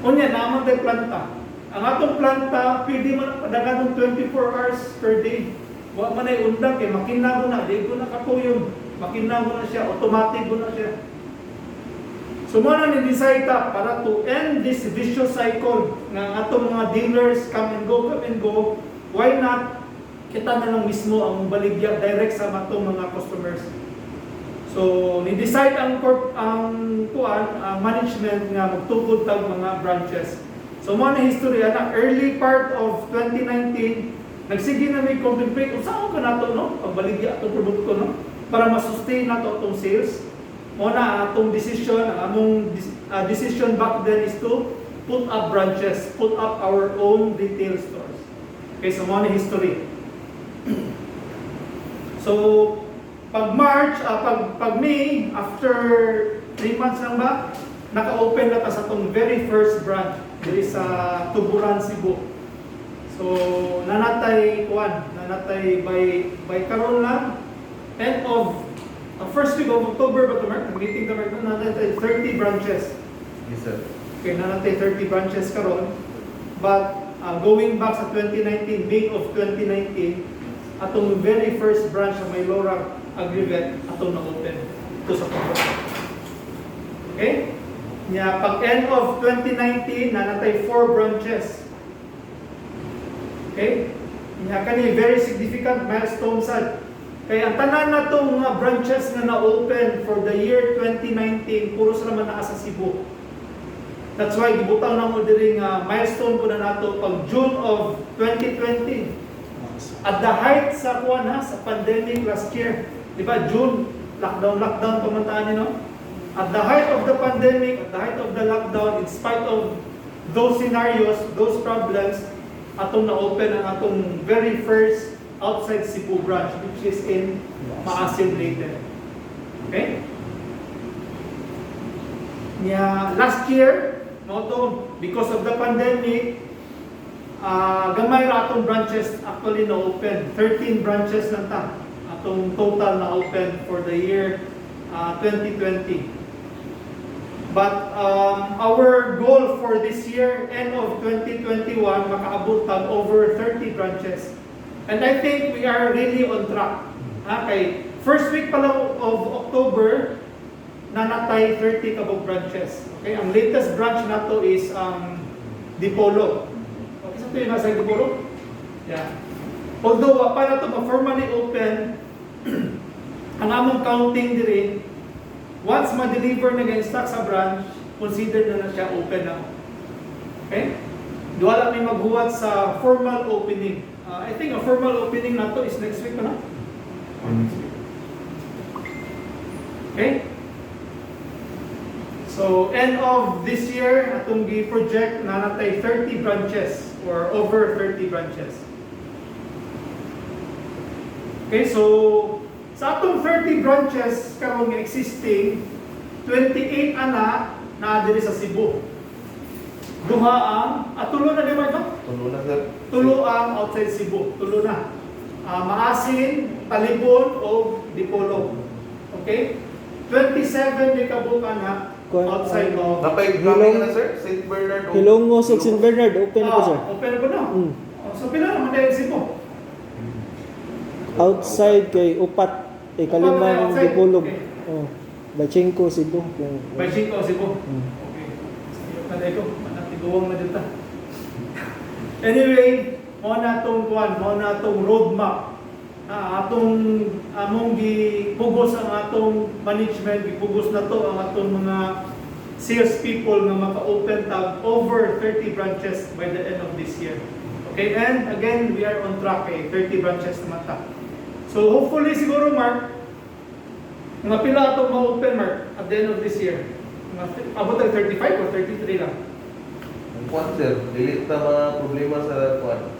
[SPEAKER 1] Unya naman tay planta. Ang atong planta, pwede man padagan ng 24 hours per day. Wa man ay undang kay makinago na, di ko na kapuyong. Makinago na siya, automatic na siya. So mo na ni-decide ta para to end this vicious cycle ng atong mga dealers come and go. Why not kita na lang mismo ang baligya direct sa atong mga customers. So ni-decide ang management nga magtukod tag mga branches. So mo na history ana early part of 2019 nagsige na may contemplate kung saan ka nato no pagbaligya atong produkto no para ma-sustain nato atong sales. Mo na atong decision ang among decision back then is to put up branches, put up our own retail stores. Okay, so mo na history. So pag March, pag May, after 3 months lang ba, naka-open na ta sa atong very first branch diri sa Tuburan, Cebu. So nanatay by karon lang end of first week of October ba to meeting ta nanatay 30 branches.
[SPEAKER 3] Yes, sir.
[SPEAKER 1] Okay, nanatay 30 branches karon. But going back sa 2019, May of 2019, atong very first branch sa Maylora Agrivet atong na-open to sa Tuburan. Okay? Nya pag end of 2019 nanatay 4 branches. Okay? Nya kani very significant milestone sad. Kaya ang tanan natong mga branches nga na-open for the year 2019 puro sila man naa sa Cebu. That's why gibutang na mo diri nga milestone po na nato pag June of 2020. At the height sa sa pandemic last year, di ba June lockdown pamantaan niyo no? At the height of the pandemic, at the height of the lockdown, in spite of those scenarios, those problems, atong na-open ang atong very first outside Cebu branch, which is in Maasin, Leyte. Okay? Last year, because of the pandemic, gamay ra atong branches actually na-open. 13 branches lang ta. Atong total na-open for the year 2020. But our goal for this year, end of 2021, makaabot tag over 30 branches. And I think we are really on track. Okay, first week pa lang of October, nanatay 30 kabog branches. Okay, ang latest branch nato is Dipolo. Okay, sa ito yung nasa Dipolo? Yeah. Although pa na ito ma-formally open, ang among counting diri, once ma-deliver na stock sa branch, consider na siya open na. Okay? Wala may maghuwat sa formal opening. I think a formal opening na to is next week na. Okay? So, end of this year, atong gi-project na natay 30 branches or over 30 branches. Okay, so sa atong 30 branches karon nga existing, 28 ana na diri sa Cebu. Duha ang tulo na di ba ito?
[SPEAKER 3] Tulo na, sir.
[SPEAKER 1] Tulo ang outside Cebu. Tulo na. Maasin, Talibon o Dipolo. Okay? 27 di kabukan na outside of
[SPEAKER 3] Napay kami na, sir. St. Bernard.
[SPEAKER 2] Hilongos ug St. Bernard open na po sir.
[SPEAKER 1] Open na po na. So pila naman tayo Cebu?
[SPEAKER 2] Outside kay upat kay kalima ng
[SPEAKER 1] Outside,
[SPEAKER 2] Dipolog.
[SPEAKER 1] okay.
[SPEAKER 2] Oh. Bachenko, Cebu. Kung,
[SPEAKER 1] By Chico, Cebu.
[SPEAKER 2] Hmm.
[SPEAKER 1] Okay. Ayok na dito. Manatiguang na dito. Anyway, mo na itong roadmap. Atong among gipugos ang atong management, gipugos na to ang atong mga sales people na maka-open tag over 30 branches by the end of this year. Okay, and again, we are on track 30 branches naman ta. So hopefully siguro, Mark, mga pila atong ma-open, Mark, at the end of this year. Abot ang 35 or 33 lang.
[SPEAKER 3] Ang kuan sir, dili ta mga problema sa kuan.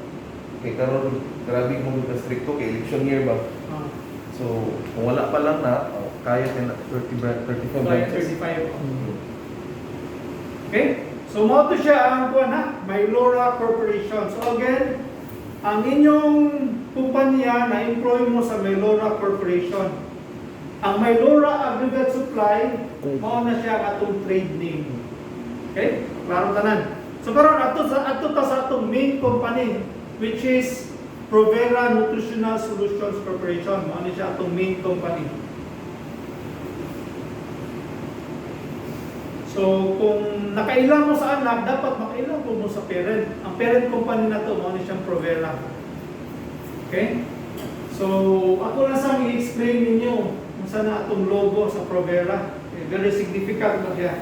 [SPEAKER 3] Kay karon grabe mo ka stricto kay election year ba. So, kung wala pa lang na, kaya din 35 branches.
[SPEAKER 1] 35.
[SPEAKER 2] Hmm.
[SPEAKER 1] Okay? So, mo to siya ang kuan ha, Mylora Corporation. So again, ang inyong kumpanya na employ mo sa Mylora Corporation. Ang Mylora Aggregate Supply, mao na siya atong trade name. Okay? Klaro tanan. So karon ato sa atong main company, which is Provera Nutritional Solutions Corporation. Mao ni siya atong main company. So, kung nakailang mo sa anak, dapat makailang po mo sa parent. Ang parent company na to, mao ni siyang Provera. Okay? So, ako lang sa i-explain ninyo kung saan na itong logo sa Provera. Okay, very significant ba siya?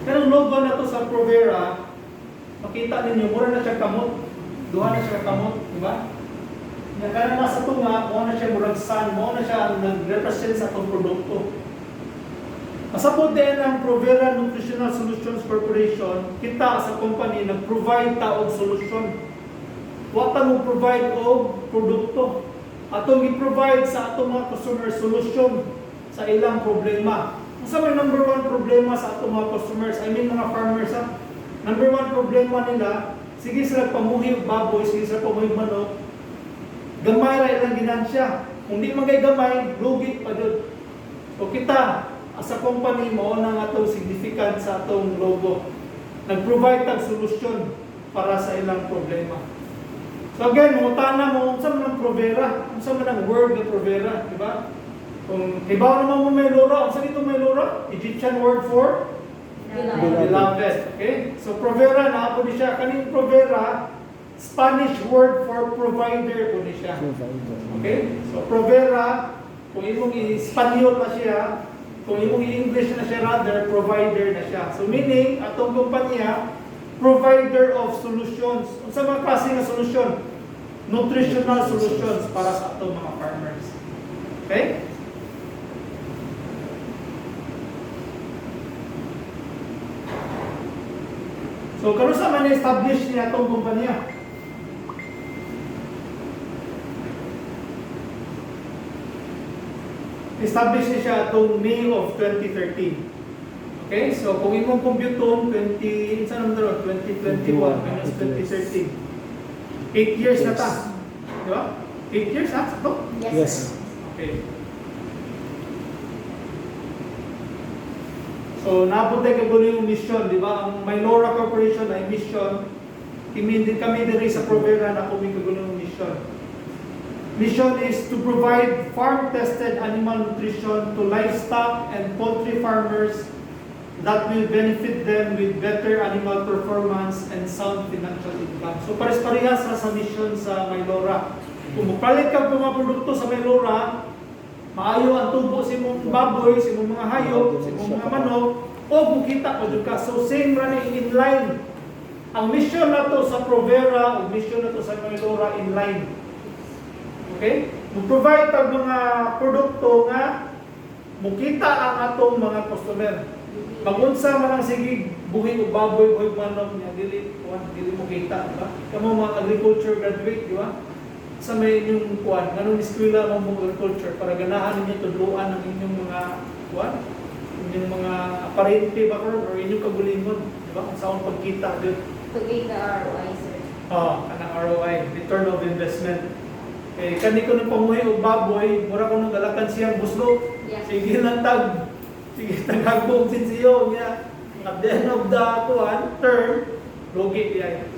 [SPEAKER 1] Pero ang logo na to sa Provera, makita ninyo, mura na siya kamot. Duha na siya kamot, di ba? Kaya nasa tunga, mao na siya murag sun, mao na siya nag-represent sa itong produkto. Masabot din ang Provera Nutritional Solutions Corporation, kita sa company nag-provide ta og solusyon. Wa ta mo provide og produkto. Atong i-provide sa atong mga customer solution sa ilang problema. Unsa may number one problema sa atong mga customers, I mean mga farmers ha? Number one problema nila, sige sila pamuhi og baboy, sige sila pamuhi og manok. Gamay ra ilang ginansya. Kung di man kay gamay, lugi pa jud. O kita as a company, mao na nga itong significant sa atong logo. Nag-provide tag solusyon para sa ilang problema. So again, mutana mo, unsa man ang Provera? Unsa man ang word na Provera, di ba? Kung ibaw naman mo Mylora, unsa dito Mylora? Egyptian word for? Beloved. Okay? So Provera, naapo ni siya. Kaning Provera, Spanish word for provider po ni siya. Okay? So Provera, kung imong i-Spanyol na siya, kung imong i-English na siya rather, provider na siya. So meaning, atong kumpanya, provider of solutions. Unsa mga klase nga solusyon? Nutritional solutions para sa atong mga farmers. Okay? So karon sa man establish niya atong kumpanya? Establish niya siya atong May of 2013. Okay, so kung imong computon 2021 minus 2013. 8 years na ta. Di ba? 8 years ha? Sakto?
[SPEAKER 2] Yes.
[SPEAKER 1] Okay. So napunta kay yung mission, di ba? Ang Mylora Corporation ay mission. Kami din sa Provera na kami yung mission. Mission is to provide farm-tested animal nutrition to livestock and poultry farmers that will benefit them with better animal performance and sound financial income. So pares-parehas sa mission sa Mylora. Kung magpalit ka ng mga produkto sa Mylora, maayo ang tubo sa imong baboy, sa imong mga hayop, sa imong mga manok, o bukita pa ka. So same running in line. Ang mission na to sa Provera, ang mission na to sa Mylora in line. Okay? Mag-provide tag mga produkto nga mukita ang atong mga customer. Magunsa man ang sige buhi o baboy o manok niya dili mo kita, di ba? Kamo mga agriculture graduate, di ba? Sa may inyong kuan, nganong eskwela mo mong agriculture para ganahan ninyo tudloan ang inyong mga kuan, inyong mga aparente ba or inyong kagulingon, di ba? Kung saan pagkita dito.
[SPEAKER 5] To gain the ROI, sir.
[SPEAKER 1] Kanang ROI, return of investment. Kani ko ng pamuhay o baboy, mura ko nung galakan siyang buslo.
[SPEAKER 5] Yeah.
[SPEAKER 1] Sige lang tag. Sige, tagagbong sinsiyo niya. At the end of the term, logi niya.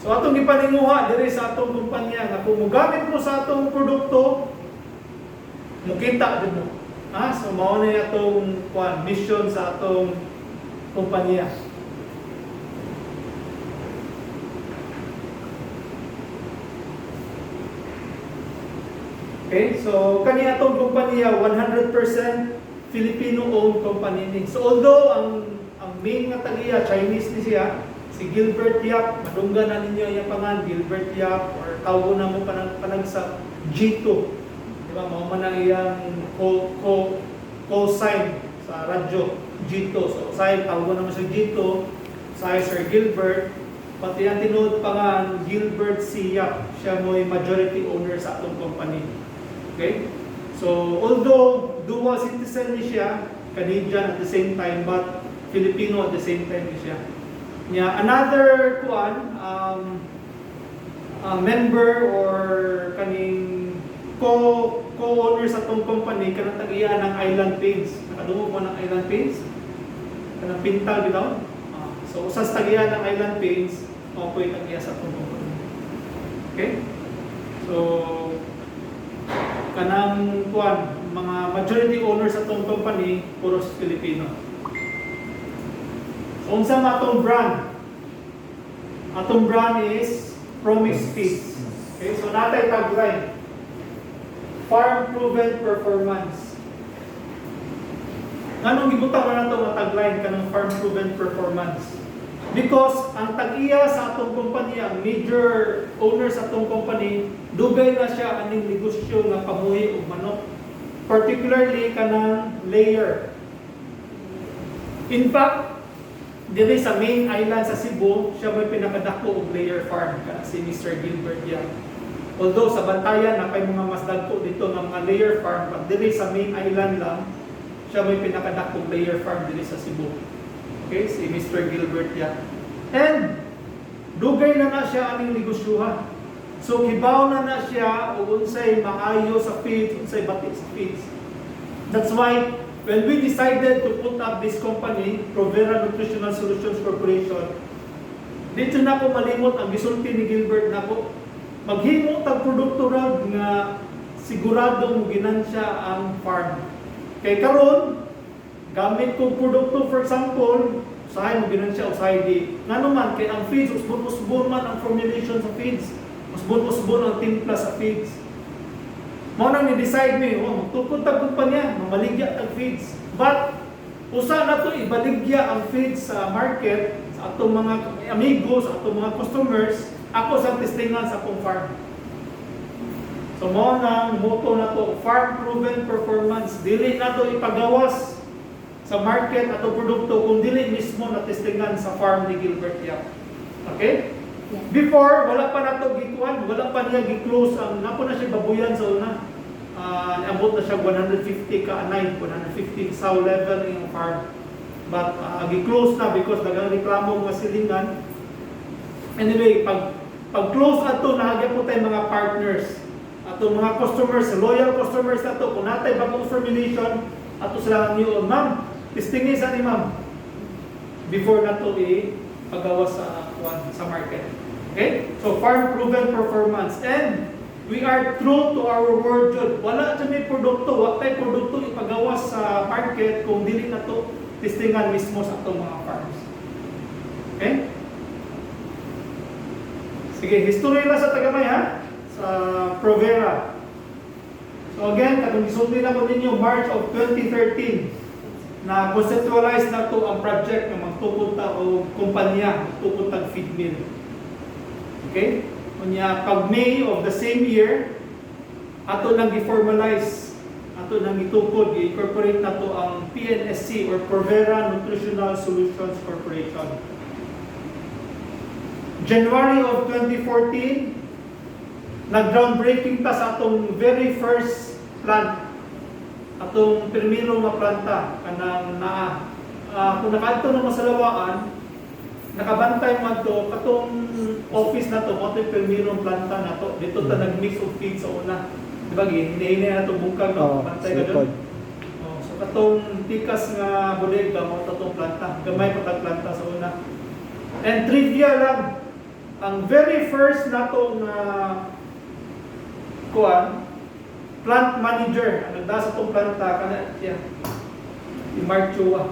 [SPEAKER 1] So atong ipaninguha diri sa atong kumpanya nga kung mugamit mo sa atong produkto, mukita din mo. So mao na atong mission sa atong kumpanya. Okay, so kani atong kumpanya 100% Filipino-owned company ni. So although ang main nga tagiya Chinese ni siya, si Gilbert Yap, madunggan na ninyo yung pangan Gilbert Yap or tawag na mo panag sa G2. Di ba? Mao man ang iyang call sign sa radyo G2. So say tawag na mo sa G2, say Sir Gilbert, pati ang tinuod pangan Gilbert C. Yap, siya mo yung majority owner sa atong company. Okay? So, although dual citizen ni siya, Canadian at the same time, but Filipino at the same time ni siya. Yeah, another member or kaning co-owner sa tong company kanang tag-iya ng Island Paints. Nakadungog mo ng Island Paints? Kanang pintal bitaw? So, usas tag-iya ng Island Paints, ako yung tag-iya sa tong company. Okay? So, kanang mga majority owners sa tong company puros Filipino. So unsa man atong brand? Atong brand is Promise Feeds. Okay, so natay tagline. Farm proven performance. Nganong gibutang man nato nga tagline kanang farm proven performance? Because ang tag-iya sa atong kumpanya, ang major owner sa atong company, dugay na siya aning negosyo nga pamuhi og manok. Particularly kanang layer. In fact, dili sa main island sa Cebu, siya may pinakadako og layer farm si Mr. Gilbert Yap. Although sa Bantayan na kay mga mas dagko dito ng mga layer farm, but dili sa main island lang, siya may pinakadako og layer farm dili sa Cebu. Okay, si Mr. Gilbert Yap. And dugay na siya aning negosyohan. So kibaw na siya og unsay maayo sa feeds, unsay bati sa feeds. That's why when we decided to put up this company, Provera Nutritional Solutions Corporation, dito na ko malimot ang gisulti ni Gilbert na ko. Maghimo tag produkto ra nga sigurado mo ginansya ang farm. Kay karon gamit kong produkto, for example, usahay mo ginansya usahay di. Ngano man kay ang feeds usbon man ang formulation sa feeds. Usbon ang timpla sa feeds. Mao nang ni-decide mi, magtukod tag kumpanya, mamaligya tag feeds. But usa na to ibaligya ang feeds sa market sa atong mga amigos, sa atong mga customers, ako sa testingan sa akong farm. So mao nang motto na to, farm proven performance. Dili na to ipagawas sa market ato produkto kung dili mismo na testingan sa farm ni Gilbert Yap. Okay?
[SPEAKER 4] Yeah.
[SPEAKER 1] Before, wala pa nato gikuan, wala pa niya gi-close ang napo na siya babuyan sa una. Niabot na siya 150 ka anay, 150 sow level ng farm. But gi-close na because dagang reklamo mga silingan. Anyway, pag close ato nahagya po tay mga partners. Ato mga customers, loyal customers nato kung natay bagong formulation, ato sila niyo, ma'am, testingin sa ni ma'am before nato pagawa sa market. Okay? So farm proven performance, and we are true to our word jud. Wala sa may produkto, wa tay produkto ipagawas sa market kung dili nato testingan mismo sa atong mga farms. Okay? Sige, history na sa tagamay ha, sa Provera. So again, katong gisulti na ko ninyo March of 2013 na conceptualize na to ang project na magtukod ta o kumpanya, magtukod tag feed mill. Okay? Kunya pag May of the same year, ato nang gi-formalize, ato nang gitukod, i-incorporate na to ang PNSC or Provera Nutritional Solutions Corporation. January of 2014, nag-groundbreaking ta sa atong very first plant, atong permiro nga planta kanang kung nakaadto na masalawaan, nakabantay man to katong office na to, mo to permiro planta na to. Dito ta nag-mix of feed sa una. Di ba hinahinay na to bungkag no, bantay ka doon. So katong tikas nga bodega mo to tong planta, gamay pa tag planta sa una. And trivia lang, ang very first natong plant manager, ang nagda sa itong planta, kana siya, si Mark Chua.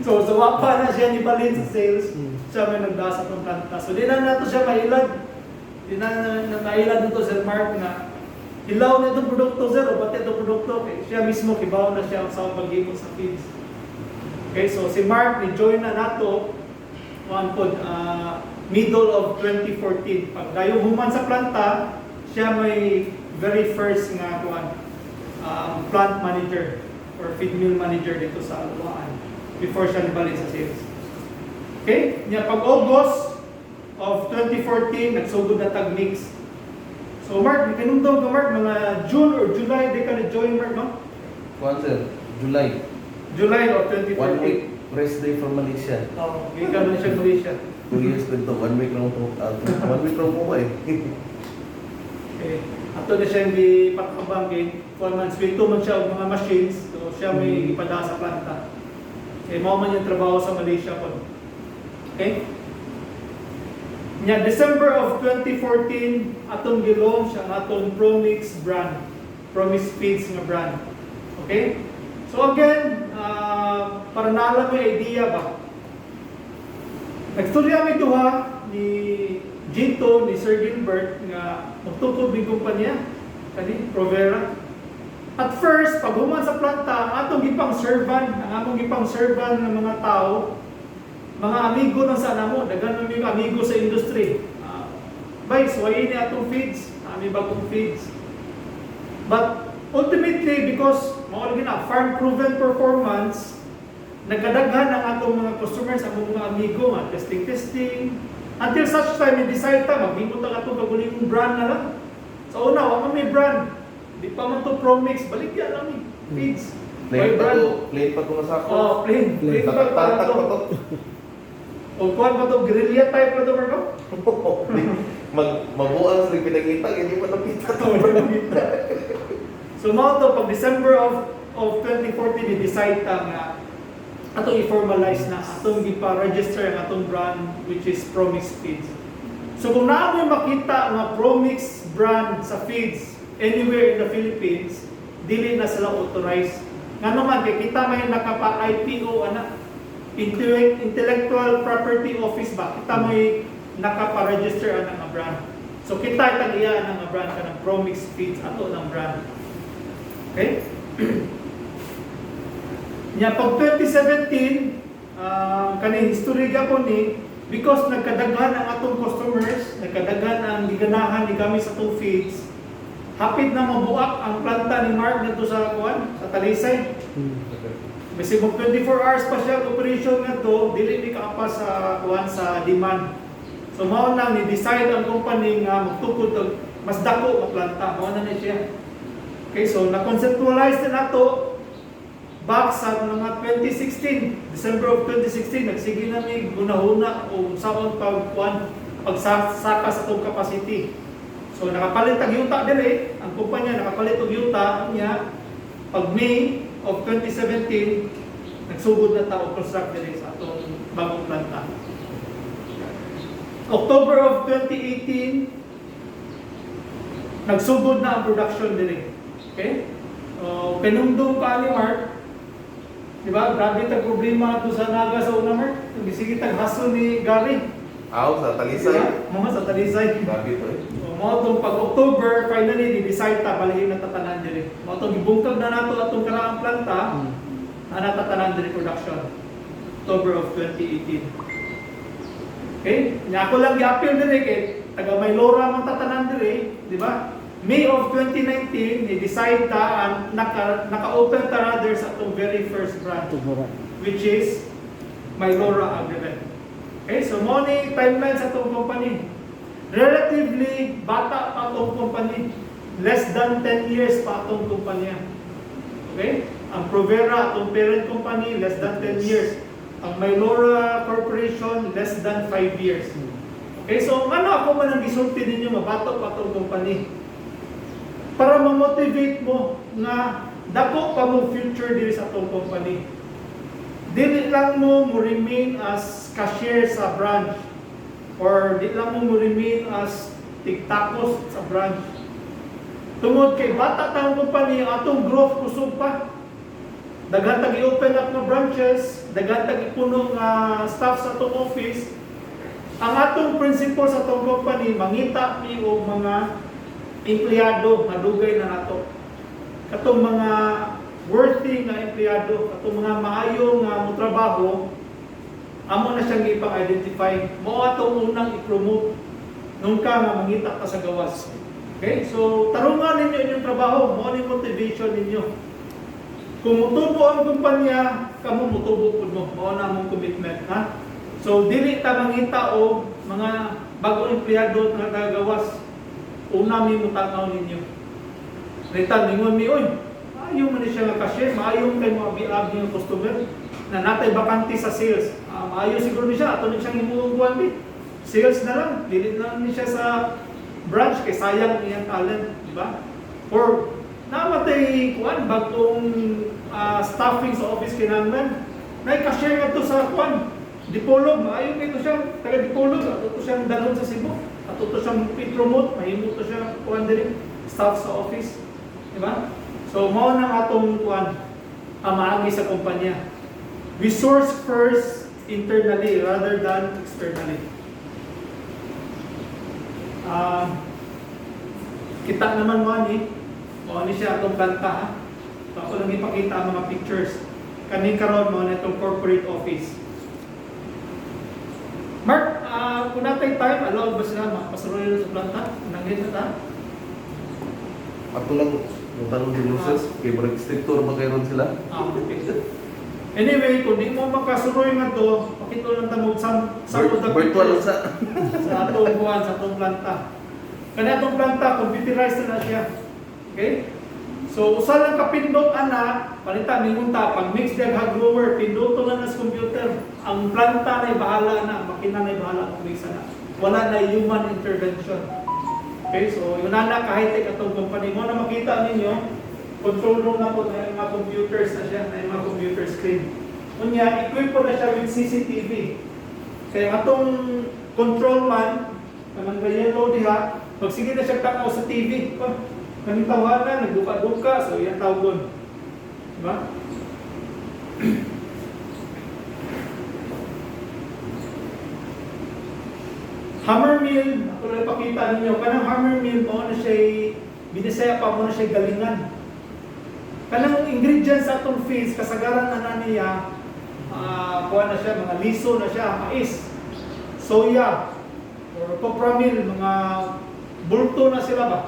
[SPEAKER 1] So wapa na siya ni Balin sa sales, siya may nagda sa itong planta. So di na nato siya mailad, di na mailad nito Sir Mark na ilaw na itong produkto sir, o pati itong produkto, okay. Siya mismo kibaw na siya sa pag-imo sa feeds. Okay, so si Mark, ni-join na nato, middle of 2014. Pag dayo human sa planta, siya may very first nga plant manager or feed mill manager dito sa Aluaan before siya nibalik sa sales. Okay? Nya pag August of 2014, nagsugod na tag mix. So Mark, kinumdong ko Mark, mga June or July, di ka na-join Mark, no?
[SPEAKER 3] Kuan sir, July.
[SPEAKER 1] July of 2014.
[SPEAKER 3] 1 week rest day from Malaysia.
[SPEAKER 1] Oo, ikaw na siya Malaysia.
[SPEAKER 3] 2 years ko ito, 1 week lang po. 1 week lang po ba eh.
[SPEAKER 1] Okay. Ato na siya hindi patakabang kay 4 months. Wilto man siya og mga machines. So siya may ipada sa planta. Okay, mao man yung trabaho sa Malaysia po. Okay? Nya December of 2014, atong gilong siya ang atong Promix brand. Promix Feeds nga brand. Okay? So again, para naalam mo yung idea ba? Nagstorya may duha ni Ginto, ni Sir Gilbert nga magtukod ng kumpanya kani Provera. At first, pag human sa planta, ang atong gipang servan, ang among gipang servan ng mga tao, mga amigo ng sa namo, daghan ng mga amigo sa industry. Bay, suwayin ni atong feeds, ami bagong feeds. But ultimately, because mao na farm proven performance, nagkadaghan ang atong mga customers, ang mga amigo, nga testing. Until such time, i-decide ta, maghimot ang atong kagulingong brand na lang. So una, wala may brand. Di pa man to Promix, baligyan namin. Feeds.
[SPEAKER 3] Plain pa to nga sako.
[SPEAKER 1] Oh, plain pa
[SPEAKER 3] Tatak
[SPEAKER 1] to.
[SPEAKER 3] pa to.
[SPEAKER 1] O kuhan pa to, guerrilla type na to, Marco?
[SPEAKER 3] Mabuang sa pinagita, hindi pa napita to.
[SPEAKER 1] So mao to, pag December of 2014, i-decide ta nga atong i-formalize na, atong ipa-register ang atong brand, which is Promix Feeds. So kung naamoy makita nga Promix brand sa feeds anywhere in the Philippines, dili na sila authorized. Nga naman, kay kita may nakapa-IPO, Intellectual Property Office ba? Kita may nakapa-register ang nga brand. So kita itang iya ang nga brand ka ng Promix Feeds, ato ng brand. Okay? Nya pag 2017, kaning history ko ni, because nagkadaghan ang atong customers, nagkadaghan ang giganahan ni kami sa atong feeds, hapit na mabuak ang planta ni Mark nito sa Talisay. Basi kung 24 hours pa siya operation nga to, dili ni kaapa sa demand. So mao na ni decide ang company nga magtukod og mas dako nga planta, mao na ni siya. Okay, so na-conceptualize na nato back sa mga 2016, December of 2016, nagsige na may gunahuna o saon pagsaka sa itong capacity. So nakapalit ang yuta dili, ang kumpanya nakapalit og yuta niya pag May of 2017, nagsugod na ta og construct dili sa atong bagong planta. October of 2018, nagsugod na ang production dili. Okay? Pinumdum ka ni Mark. Diba? Grabe tag problema ito sa Naga sa una, Mark. Sige tag haso ni Gary.
[SPEAKER 3] Sa Talisay.
[SPEAKER 1] Mga sa Talisay.
[SPEAKER 3] Grabe to eh.
[SPEAKER 1] Mga itong pag-October, finally, di-decide ta, balihin na tatanan diri. Mga itong ibungkag na nato atong karaang planta, na natatanan diri production. October of 2018. Okay? Nya ako lang i-appeal diri kay taga Maylora man tatanan diri, di ba? May of 2019, i-decide ta ang naka-open ta rather sa itong very first branch, which is Maylora Agrivet. Okay, so money timeline sa itong company. Relatively, bata pa itong company. Less than 10 years pa itong kumpanya. Okay? Ang Provera, itong parent company, less than 10 years. Ang Maylora Corporation, less than 5 years. Okay, so ano ako man ang gisulti ninyo, mabato pa itong company. Para ma-motivate mo na dako pa mo future diri sa itong company. Dili lang mo remain as cashier sa branch or di lang mo remain as tigtakos sa branch. Tungod kay bata tang company, ang atong growth kusog pa. Daghan tag i-open up nga branches, daghan tag ipunong staff sa atong office. Ang atong principle sa atong company, mangita mi og mga empleyado nga dugay na nato. Katong mga worthy nga empleyado, katong mga maayo nga motrabaho, amo na siyang ipang-identify. Mao atong unang i-promote nung ka nga mangita ka sa gawas. Okay? So, tarungan ninyo inyong trabaho, mao ni motivation ninyo. Kung mutubo ang kumpanya, kamo mutubo pud mo. Mao na among commitment, ha? So, dili ta mangita og mga bagong empleyado nga tagagawas. Una mi mutanaw ninyo. Rita ningon mi, oy, maayo man ni siya nga cashier, maayo kay mo abi-abi nga customer na natay bakante sa sales. Maayo siguro ni siya, ato ni siyang himuong di. Sales na lang, dili na ni siya sa branch kay sayang iyang talent, di ba? Or namatay kuan bagong staffing sa office kinahanglan. Nay cashier nga to sa kuan. Dipolog, maayo kay to siya, taga Dipolog, ato to siyang dalon sa Cebu. Ato to siyang i-promote, mahimo to siya kuan diri staff sa office, di ba? So mao nang atong kuan maagi sa kumpanya. We source first internally rather than externally. Kita naman mo ni siya atong planta, ha? So, ako lang ipakita ang mga pictures. Kaning karon mo na itong corporate office. Mark, kung natay time, allowed ba sila makapasuloy sa planta? Nangin na ta?
[SPEAKER 3] Ato lang yung tanong din Luces, kay Brad Strictor ba kayo sila?
[SPEAKER 1] Okay. Anyway, kung di mo makasuroy nga to, pakito lang tamog sa
[SPEAKER 3] Virtual sa
[SPEAKER 1] atong buwan, sa atong planta. Kani atong planta, computerized na siya. Okay? So, usa lang kapindot ana, palita mingunta, pag mix diag hog blower, pinduto na sa computer. Ang planta na bahala na, ang makina na bahala kung mix na. Wala na human intervention. Okay, so yun na ka-high-tech atong company mo na makita ninyo, control room na po na yung mga computers na siya, na yung mga computer screen. Kunya, equip po na siya with CCTV. Kaya atong control man, naman ba yellow diha, pag sige na siya takaw sa TV, kaming tawanan, nagduka-duka, so yan tawgon. Diba? Hammer mill, ako lang ipakita ninyo, kanang hammer mill mo na siya, binisaya pa mo na siya galingan. Kanang ingredients sa atong feeds, kasagaran na niya, kuha na siya, mga liso na siya, mais, soya, or copramil, mga bulto na sila ba?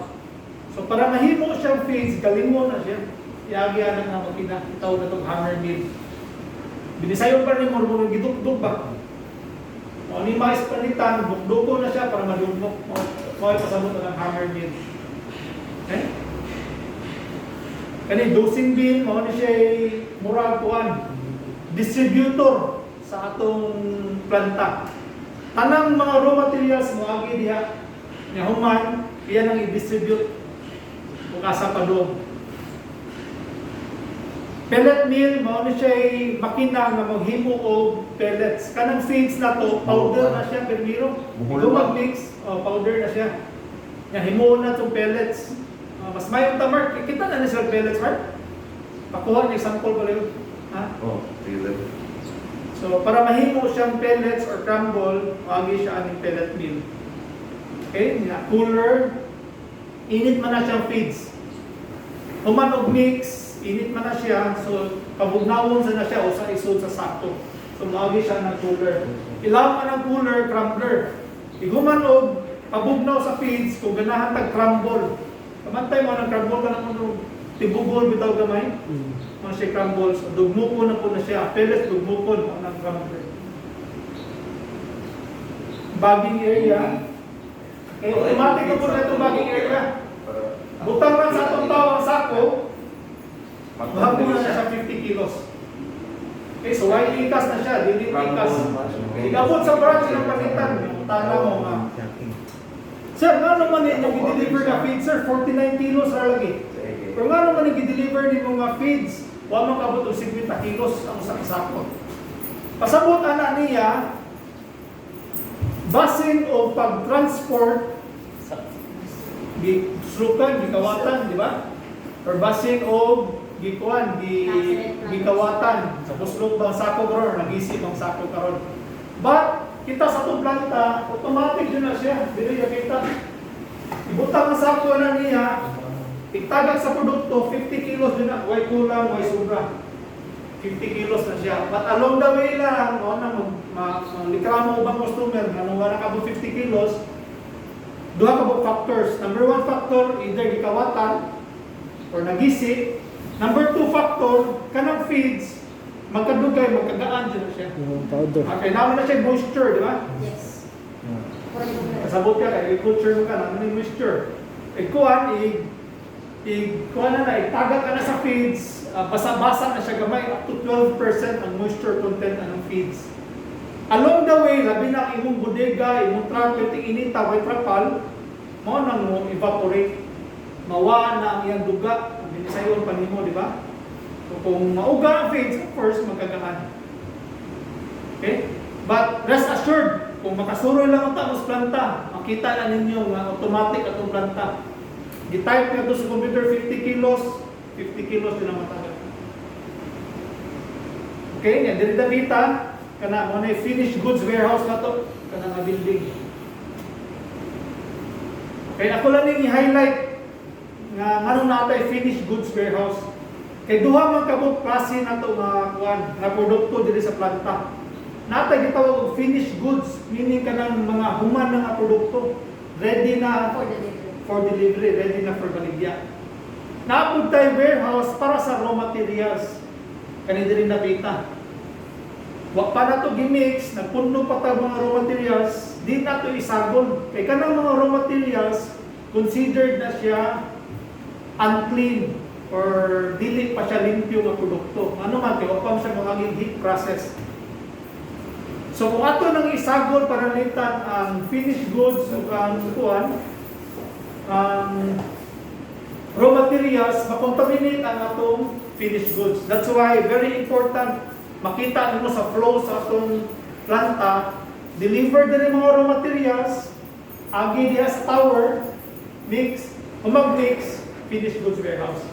[SPEAKER 1] So para mahimo siyang feeds, galingon na siya, iagya na nga makina, itaw na itong hammer mill. Binisayon pa rin mo, gidugdug ba? O ni mais panitan, bukduko na siya para madugmok. Mo ay pasabot ng hammer mill. Okay? Kani dosing bin, mao ni siya murag kuan distributor sa atong planta. Tanang mga raw materials mo agi diha nya human iyan ang i-distribute ug asa pa do. Pellet mill, mao ni siya makina nga maghimo og pellets. Kanang feeds na to, powder na siya permiro. Lumag mix, powder na siya. Nya himo na tong pellets. Mas may yung tamar, kita na ni sir pellets, Mark? Pakuha niya sample ba rin? Ha?
[SPEAKER 3] sige.
[SPEAKER 1] So, para mahimo siyang pellets or crumble, agi siya aning pellet mill. Okay? Cooler, init man na siyang feeds. Human og mix, init man na siya, so pabugnawon sa na siya o sa isod sa sakto. So, agi siya ng cooler. Ilaman ang cooler, crumbler. Iguman og pabugnaw sa feeds, kung ganahan tag crumble. Kamantay mo ng crumble ka na mo tibugol bitaw gamay. Mga siya crumble. So, dugmuko na po na siya. Pellets, dugmuko na ng crumble. Bagging area. Eh, automatic na po na itong bagging area. Butang lang sa itong tawang sako, mahapon na siya 50 kilos. Okay, so why ikas na siya? Dili ikas. Igabot sa branch ng panitan. Tala mo nga. Sir, nga naman yung i-deliver na feed, sir? 49 kilos ra lagi. Pero nga naman yung i-deliver ni mga feeds, wala man kabot 50 kilos ang isang sako. Pasabot ana niya, basin o pag-transport, buslukan, gikawatan, di ba? Or basin o gikawatan. Sa buslok bang sako karon, nag-isip ang sako karon. But, kita sa itong planta, automatic yun na siya. Dili na kita. Ibutang ang sako na niya, itagag sa produkto, 50 kilos din na. Way kulang, way sobra. 50 kilos na siya. But along the way lang, likramo ubang customer, nung wala ka 50 kilos, duha ka po factors. Number 1 factor, either gikawatan or nagisi. Number 2 factor, kanang feeds, magkadugay, magkagaan dyan na siya.
[SPEAKER 2] Yung powder.
[SPEAKER 1] Okay, naman na siya moisture, di ba?
[SPEAKER 5] Yes.
[SPEAKER 1] Kasabot ka, agriculture mo ka, naman yung moisture. Kuhan na, itagak ka na sa feeds, basa-basa na siya gamay, up to 12% ang moisture content ng feeds. Along the way, labi na ang imong bodega, imong truck, yung inita, may trapal, mo nang mo evaporate. Mawa na ang iyang duga, ang binisayon pa nimo, di ba? So kung mauga ang feeds, of course, magkagaan. Okay? But rest assured, kung makasuroy lang ang tapos planta, makita na ninyo nga automatic atong planta. Gitype nga to sa computer 50 kilos, 50 kilos din ang matagal. Okay, yan diri dapita kana mo na finished goods warehouse na to, kana nga building. Okay, ako lang ning i-highlight nga ngano natay finished goods warehouse. Kay duha man kabuk klase na to nga produkto diri sa planta. Natay gitawag og finished goods, meaning kanang mga human na nga produkto, ready na for delivery, ready na for baligya. Naapod tayo warehouse para sa raw materials. Kani diri nabita. Wa pa na to gimix, nagpuno pa ta mga raw materials, di na to isagol. Kay kanang mga raw materials considered na siya unclean or dili pa siya limpyo nga produkto. Ano man kay wa pa siya mga heat process. So kung ato nang isagol para litan ang finished goods ug ang raw materials, makontaminate ang atong finished goods. That's why very important makita nimo sa flow sa atong planta, deliver din mga raw materials, agi diha sa tower, mix, mag-mix, finished goods warehouse.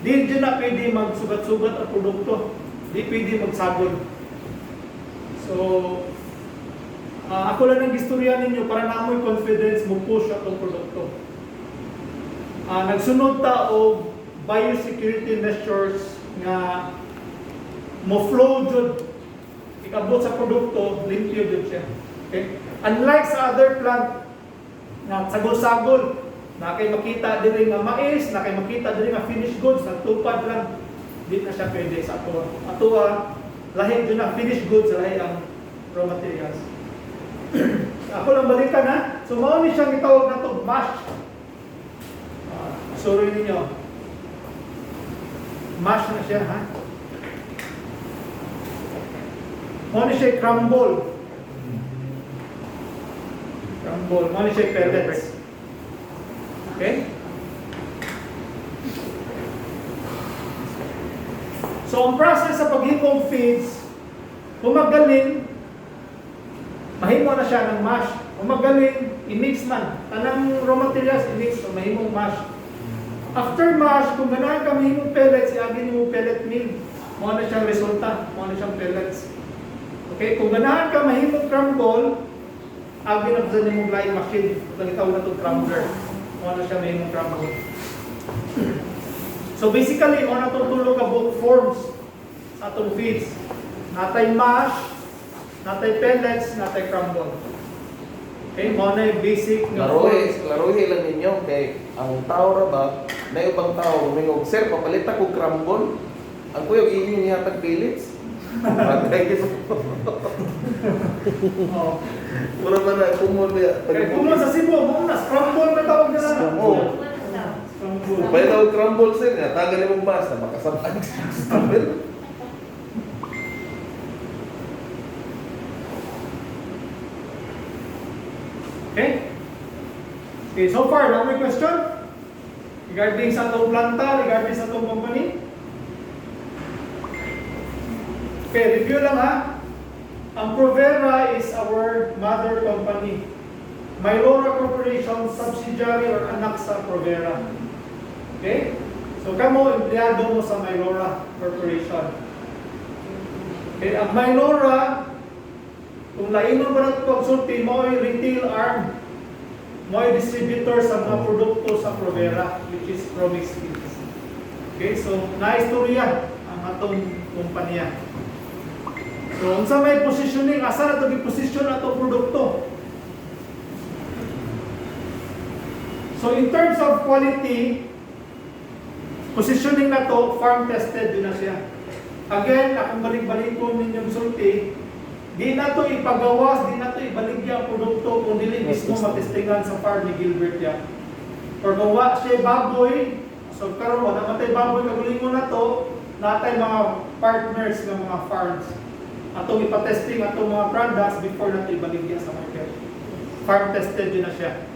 [SPEAKER 1] Di dyan na pwede magsugat-sugat ang produkto. Di pwede magsagol. So, ako lang ang istorya ninyo para na amoy confidence mo push atong produkto. Nagsunod ta og biosecurity measures nga mo flow jud ikabot sa produkto, limpyo jud siya. Okay? Unlike sa other plant na sagol-sagol, na kay makita diri nga mais, na kay makita diri nga finished goods, nagtupad lang, di na siya pwede sa ato. Ato lahi jud na finished goods, lahi ang raw materials. Ako lang balikan ha. So mao ni siyang gitawag nato mash. Sorry ninyo. Mash na siya ha. Mao ni siya crumble. Crumble. Mao ni siya pellets. Okay? So ang process sa paghimong feeds, kung magaling, mahimo na siya ng mash. Kung magaling, i-mix man. Tanang raw materials, i-mix, so mahimong mash. After mash, kung ganahan ka mahimong pellets, iagin mo pellet mill. Mao na siyang resulta, mao na siyang pellets. Okay, kung ganahan ka mahimong crumble, agin na sa nimong line machine. Nagitaw na itong crumbler. Mao na siya mahimong crumble. So basically, mao na itong tulog ka both forms sa atong feeds. Natay mash, natay pellets, natay crumble. Okay, mao na yung basic nga
[SPEAKER 3] Laruhi lang ninyo kay ang tao ra ba, na ibang tao mingog, sir, papalit ako crumble. Ang kuya inyo niya tag pellets. Patay ko.
[SPEAKER 1] Oh.
[SPEAKER 3] Wala man na kumon niya.
[SPEAKER 1] Kaya kung sa Cebu, mao na scramble na tawag nila.
[SPEAKER 3] Oh.
[SPEAKER 1] Scramble.
[SPEAKER 3] Pwede daw crumble sir, nga tagal nimong basa, makasabay.
[SPEAKER 1] Okay? Okay, so far, now may question? Regarding sa itong planta, regarding sa itong company? Okay, review lang ha. Ang Provera is our mother company. Mylora Corporation, subsidiary or anak sa Provera. Okay? So, kamo, empleyado mo sa Mylora Corporation. Okay, ang Mylora, kung lainon ba natin pagsulti, mo ay retail arm, mo ay distributor sa mga produkto sa Provera, which is Promix Feeds. Okay, so, naistorya ang atong kumpanya. So, unsa may positioning, asa na ito i-position na itong produkto? So, in terms of quality, positioning na to, farm tested din na siya. Again, akong balik-balik ko ninyong sulti, di na to ipagawas, di na to ibaligya ang produkto kung dili mismo matestingan sa farm ni Gilbert yan. Or kung wa siya baboy, so karon wala namatay baboy, kagulingon na to, natay mga partners ng mga farms. Atong ipatesting atong mga products before nato ibaligya sa market. Farm tested din na siya.